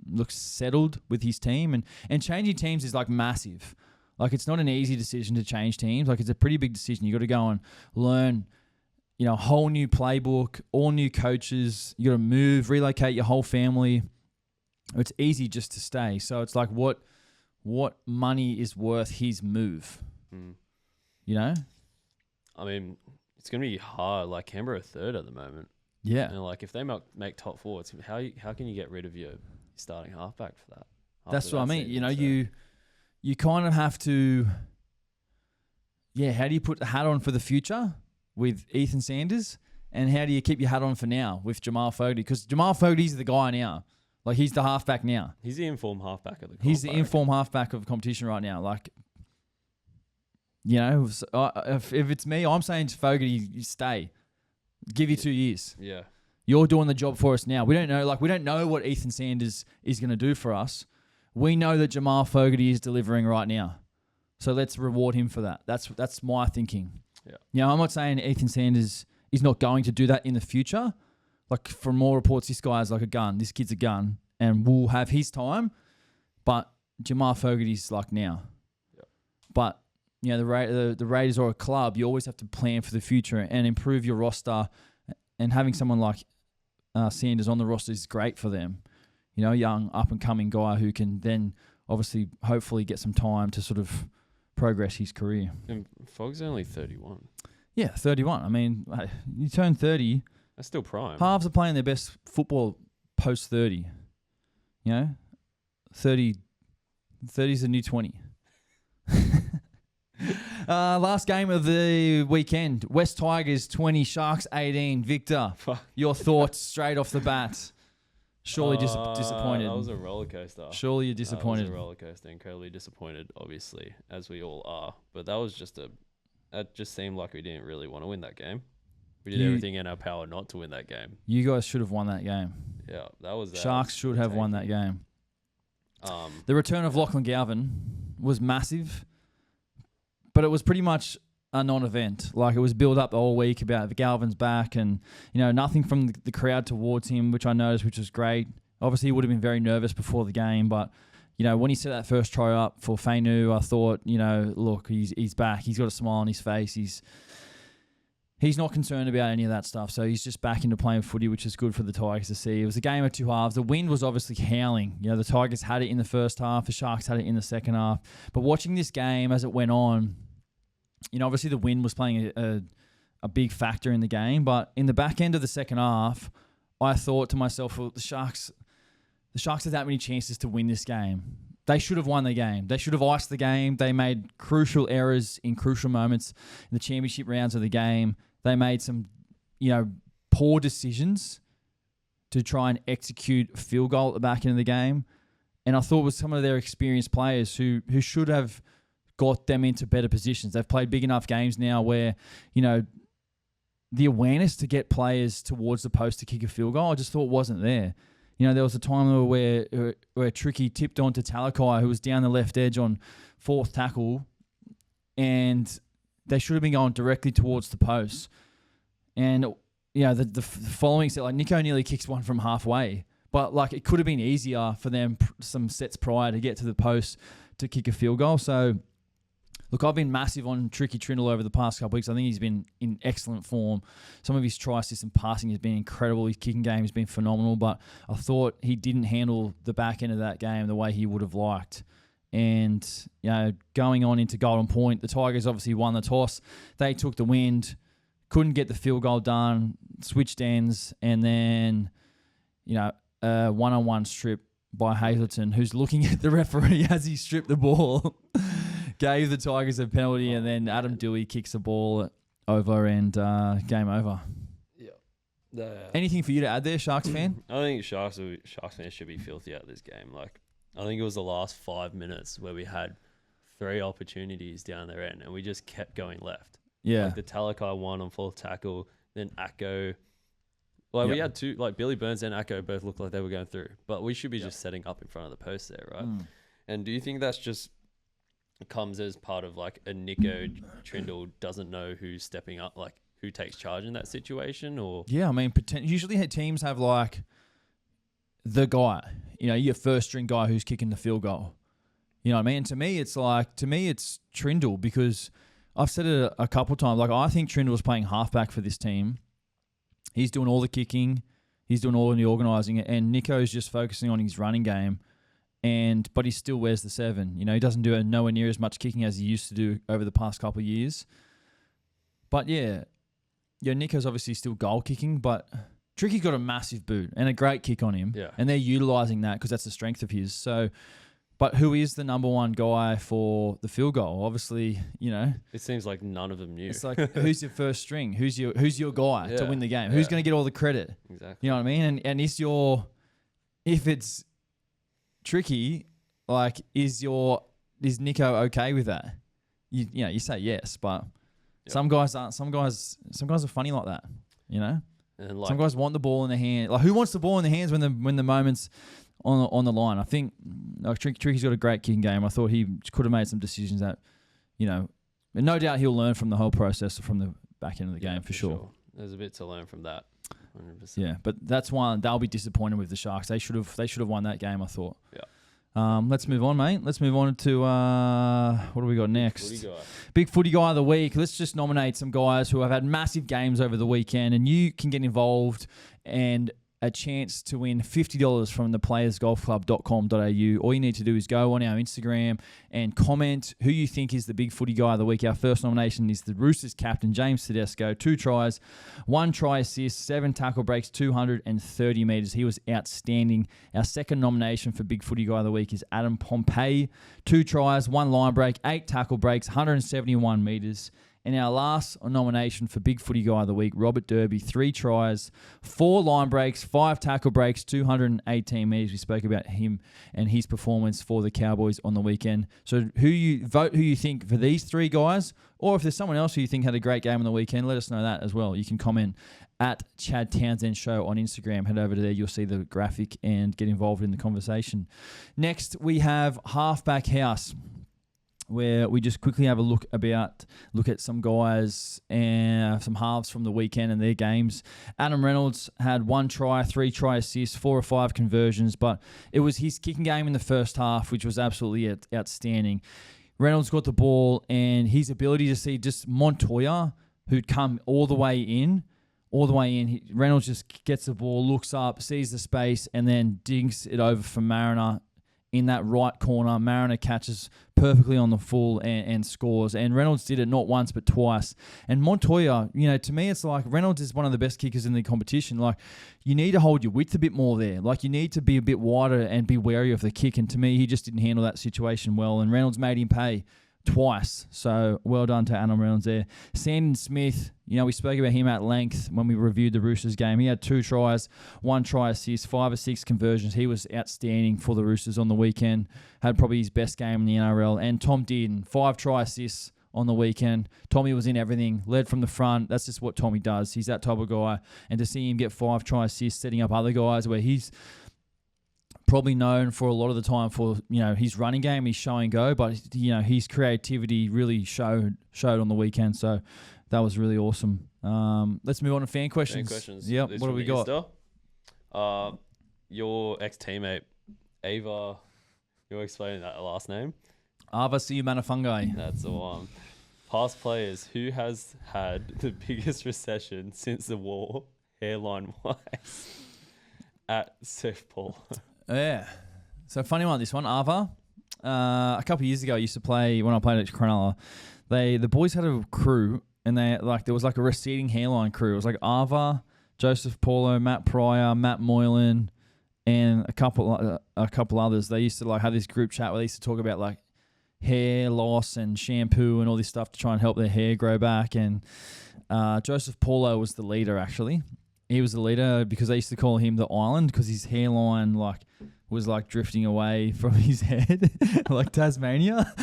Looks settled with his team, and changing teams is massive. It's not an easy decision to change teams. It's a pretty big decision. You got to go and learn, a whole new playbook, all new coaches. You got to move, relocate your whole family. It's easy just to stay. So it's what money is worth his move? I mean, it's going to be hard. Canberra are 3rd at the moment. Yeah. And if they make top 4, it's how can you get rid of your starting halfback for that? That's what I mean. You kind of have to, how do you put the hat on for the future with Ethan Sanders? And how do you keep your hat on for now with Jamal Fod? Because Jamal Fod is the guy now. He's the halfback now. He's the informed halfback of the comp. He's the informed halfback of the competition right now. If it's me, I'm saying to Fogarty, you stay. Give you 2 years. Yeah. You're doing the job for us now. We don't know what Ethan Sanders is going to do for us. We know that Jamal Fogarty is delivering right now. So let's reward him for that. That's my thinking. Yeah. I'm not saying Ethan Sanders is not going to do that in the future. Like, from more reports, this guy is like a gun. This kid's a gun, and will have his time. But Jamal Fogarty's like now. Yeah. But the Raiders are a club. You always have to plan for the future and improve your roster. And having someone like Sanders on the roster is great for them. Young up and coming guy who can then obviously hopefully get some time to sort of progress his career. And Fogg's only 31. Yeah, 31. I mean, you turn 30. That's still prime. Halves are playing their best football post 30. 30 is a new 20. Last game of the weekend. West Tigers 20, Sharks 18. Victor, your thoughts straight off the bat. Surely disappointed. That was a roller coaster. Surely you're disappointed. That was a roller coaster. Incredibly disappointed, obviously, as we all are. But that was that just seemed like we didn't really want to win that game. We did everything in our power not to win that game. You guys should have won that game. Yeah, that was... Sharks should have won that game. The return of Lachlan Galvin was massive, but it was pretty much a non-event. Like, it was built up all week about Galvin's back, and nothing from the crowd towards him, which I noticed, which was great. Obviously, he would have been very nervous before the game, but when he set that first try up for Fainu, I thought, look, he's back. He's got a smile on his face. He's not concerned about any of that stuff, so he's just back into playing footy, which is good for the Tigers to see. It was a game of two halves. The wind was obviously howling. The Tigers had it in the first half. The Sharks had it in the second half. But watching this game as it went on, obviously the wind was playing a big factor in the game. But in the back end of the second half, I thought to myself, well, the Sharks had that many chances to win this game. They should have won the game. They should have iced the game. They made crucial errors in crucial moments in the championship rounds of the game. They made some, poor decisions to try and execute a field goal at the back end of the game. And I thought it was some of their experienced players who should have got them into better positions. They've played big enough games now where, the awareness to get players towards the post to kick a field goal, I just thought wasn't there. There was a time where Tricky tipped onto Talakai, who was down the left edge on fourth tackle, and they should have been going directly towards the post. And, the following set, like, Niko nearly kicks one from halfway. But, like, it could have been easier for them some sets prior to get to the post to kick a field goal. So, look, I've been massive on Tricky Trindle over the past couple of weeks. I think he's been in excellent form. Some of his try assist and passing has been incredible. His kicking game has been phenomenal. But I thought he didn't handle the back end of that game the way he would have liked. And, going on into Golden Point, the Tigers obviously won the toss. They took the wind, couldn't get the field goal done, switched ends, and then, a one-on-one strip by Hazleton, who's looking at the referee as he stripped the ball, gave the Tigers a penalty, and then Adam Dewey kicks the ball over and game over. Yeah. Anything for you to add there, Sharks fan? I think Sharks fans should be filthy at this game. Like, I think it was the last 5 minutes where we had 3 opportunities down their end and we just kept going left. Yeah. Like the Talakai one on fourth tackle, then Acko. Like, we had 2, like Billy Burns and Acko both looked like they were going through, but we should be just setting up in front of the post there, right? And do you think that's just comes as part of like a Niko Trindle doesn't know who's stepping up, like who takes charge in that situation? Or yeah, I mean, usually teams have like the guy, your first string guy who's kicking the field goal. You know what I mean? To me, it's Trindle, because I've said it a couple of times. Like, I think Trindle's playing halfback for this team. He's doing all the kicking. He's doing all of the organising. And Niko's just focusing on his running game. But he still wears the 7. He doesn't do nowhere near as much kicking as he used to do over the past couple of years. But yeah, Niko's obviously still goal kicking, but Tricky's got a massive boot and a great kick on him. Yeah. And they're utilising that because that's the strength of his. So, but who is the number one guy for the field goal? Obviously, it seems like none of them knew. It's like, who's your first string? Who's your guy to win the game? Who's going to get all the credit? Exactly. You know what I mean? And if it's Tricky, like, is Niko okay with that? You say yes, but some guys aren't. Some guys are funny like that. And like some guys want the ball in their hand. Like, who wants the ball in their hands when the moment's on the line? I think like Tricky's got a great kicking game. I thought he could have made some decisions that, and no doubt he'll learn from the whole process from the back end of the game for sure. There's a bit to learn from that. 100%. Yeah, but that's one they'll be disappointed with the Sharks. They should have won that game, I thought. Yeah. Let's move on, mate. Let's move on to what do we got next? Big footy guy of the week. Let's just nominate some guys who have had massive games over the weekend, and you can get involved and a chance to win $50 from the playersgolfclub.com.au. All you need to do is go on our Instagram and comment who you think is the big footy guy of the week. Our first nomination is the Roosters captain, James Tedesco. 2 tries, 1 try assist, 7 tackle breaks, 230 metres. He was outstanding. Our second nomination for big footy guy of the week is Adam Pompey. 2 tries, 1 line break, 8 tackle breaks, 171 metres. And our last nomination for Big Footy Guy of the Week, Robert Derby, 3 tries, 4 line breaks, 5 tackle breaks, 218 metres. We spoke about him and his performance for the Cowboys on the weekend. So who you think for these 3 guys, or if there's someone else who you think had a great game on the weekend, let us know that as well. You can comment at Chad Townsend Show on Instagram. Head over to there. You'll see the graphic and get involved in the conversation. Next, we have Halfback House, where we just quickly have a look at some guys and some halves from the weekend and their games. Adam Reynolds had 1 try, 3 try assists, 4 or 5 conversions, but it was his kicking game in the first half, which was absolutely outstanding. Reynolds got the ball, and his ability to see just Montoya, who'd come all the way in. Reynolds just gets the ball, looks up, sees the space, and then digs it over for Mariner in that right corner. Mariner catches perfectly on the full and scores. And Reynolds did it not once but twice. And Montoya, to me, it's like Reynolds is one of the best kickers in the competition. Like, you need to hold your width a bit more there. Like, you need to be a bit wider and be wary of the kick. And to me, he just didn't handle that situation well. And Reynolds made him pay twice. So well done to Adam Reynolds there. Sandon Smith, we spoke about him at length when we reviewed the Roosters game. He had 2 tries, 1 try assist, 5 or 6 conversions. He was outstanding for the Roosters on the weekend. Had probably his best game in the NRL. And Tom Dearden, 5 try assists on the weekend. Tommy was in everything, led from the front. That's just what Tommy does. He's that type of guy. And to see him get 5 try assists, setting up other guys where he's probably known for a lot of the time for his running game, his show and go, but his creativity really showed on the weekend. So that was really awesome. Let's move on to fan questions. Yep. What do we got? Your ex-teammate Ava, you're explaining that last name. Ava Siumanafungai. That's the one. Past players, who has had the biggest recession since the war, hairline wise? At Surf Paul. Yeah. So funny one, this one. Ava, a couple of years ago, I used to play, when I played at Cronulla, the boys had a crew, and there was like a receding hairline crew. It was like Ava, Joseph Paulo, Matt Pryor, Matt Moylan, and a couple others. They used to have this group chat where they used to talk about like hair loss and shampoo and all this stuff to try and help their hair grow back. And Joseph Paulo was the leader, actually. He was the leader because they used to call him the Island because his hairline was drifting away from his head, like Tasmania.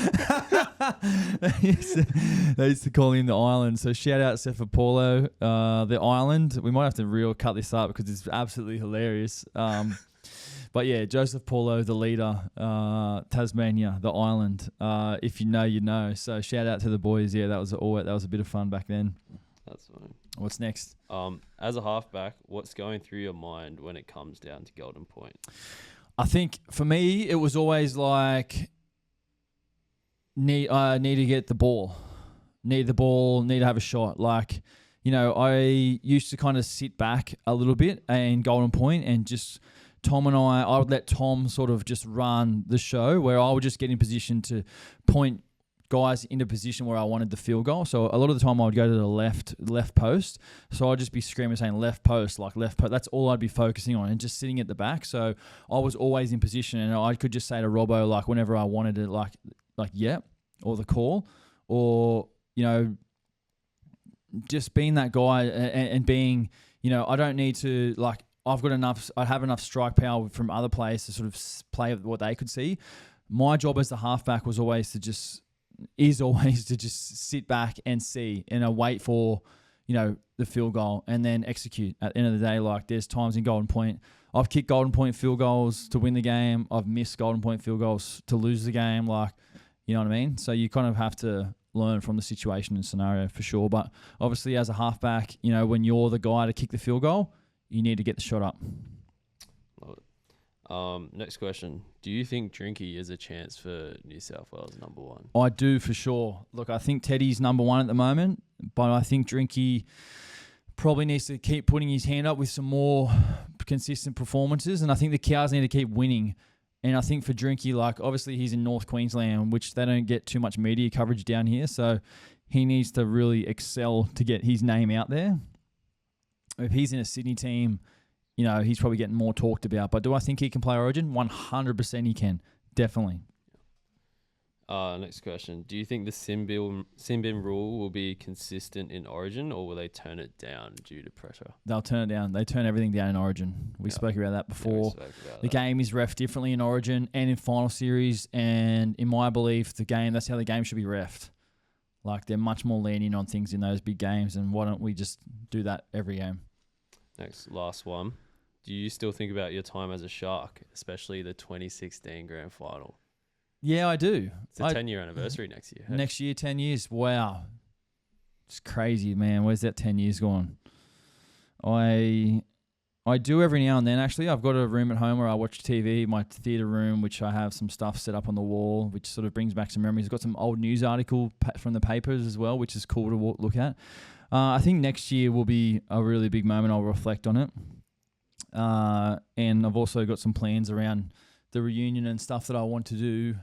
They used to call him the Island. So shout out Sefa Paulo, the Island. We might have to cut this up because it's absolutely hilarious. But yeah, Joseph Paulo, the leader, Tasmania, the Island. If you know, you know. So shout out to the boys. Yeah, that was a bit of fun back then. That's fine. What's next? As a halfback, what's going through your mind when it comes down to Golden Point? I think for me, it was always like need to get the ball. Need to have a shot. Like, I used to kind of sit back a little bit in Golden Point and just Tom and I would let Tom sort of just run the show where I would just get in position to point guys into position where I wanted the field goal. So a lot of the time I would go to the left post. So I'd just be screaming saying left post. That's all I'd be focusing on and just sitting at the back. So I was always in position and I could just say to Robbo, like whenever I wanted it, like yep, or the call, or, just being that guy and being, I don't need to I have enough strike power from other players to sort of play what they could see. My job as the halfback was always to just sit back and see and wait for, the field goal and then execute. At the end of the day, like there's times in Golden Point, I've kicked Golden Point field goals to win the game. I've missed Golden Point field goals to lose the game. Like, you know what I mean? So you kind of have to learn from the situation and scenario for sure. But obviously as a halfback, when you're the guy to kick the field goal, you need to get the shot up. Love it. Next question. Do you think Drinky is a chance for New South Wales number 1? I do for sure. Look, I think Teddy's number 1 at the moment, but I think Drinky probably needs to keep putting his hand up with some more consistent performances. And I think the Cows need to keep winning. And I think for Drinky, like obviously he's in North Queensland, which they don't get too much media coverage down here. So he needs to really excel to get his name out there. If he's in a Sydney team, he's probably getting more talked about. But do I think he can play Origin? 100% he can. Definitely. Next question. Do you think the sin bin rule will be consistent in Origin, or will they turn it down due to pressure? They'll turn it down. They turn everything down in Origin. We spoke about that before. The game is reffed differently in Origin and in final series. And in my belief, that's how the game should be reffed. Like they're much more lenient on things in those big games. And why don't we just do that every game? Next, last one. Do you still think about your time as a Shark, especially the 2016 Grand Final? Yeah, I do. It's a 10-year anniversary next year. Hey? Next year, 10 years. Wow. It's crazy, man. Where's that 10 years gone? I do every now and then, actually. I've got a room at home where I watch TV, my theatre room, which I have some stuff set up on the wall, which sort of brings back some memories. I've got some old news article from the papers as well, which is cool to look at. I think next year will be a really big moment. I'll reflect on it. And I've also got some plans around the reunion and stuff that I want to do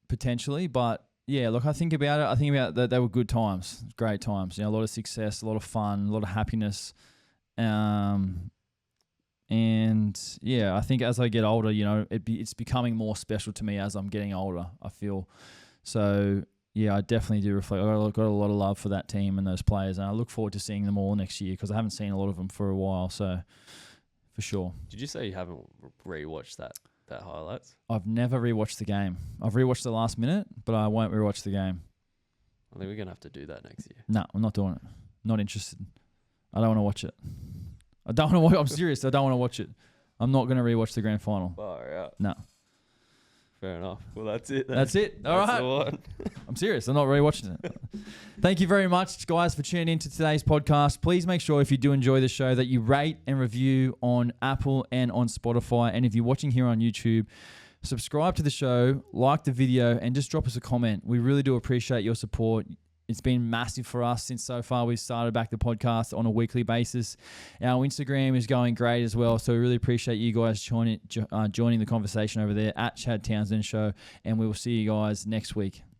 potentially. But yeah, look, I think about it. I think about that they were good times, great times. A lot of success, a lot of fun, a lot of happiness. And yeah, I think as I get older, it's becoming more special to me as I'm getting older, I feel. So yeah, I definitely do reflect. I've got a lot of love for that team and those players, and I look forward to seeing them all next year because I haven't seen a lot of them for a while. So for sure. Did you say you haven't rewatched that highlights? I've never rewatched the game. I've rewatched the last minute, but I won't rewatch the game. I think we're going to have to do that next year. No, I'm not doing it. Not interested. I don't want to watch it. I don't want to watch. I'm serious. I don't want to watch it. I'm not going to rewatch the grand final. Far out. No. Fair enough. Well, that's it. That's it. All right. I'm serious. I'm not rewatching it. Thank you very much, guys, for tuning in to today's podcast. Please make sure if you do enjoy the show that you rate and review on Apple and on Spotify. And if you're watching here on YouTube, subscribe to the show, like the video, and just drop us a comment. We really do appreciate your support. It's been massive for us since so far we've started back the podcast on a weekly basis. Our Instagram is going great as well, so we really appreciate you guys joining the conversation over there at Chad Townsend Show, and we will see you guys next week.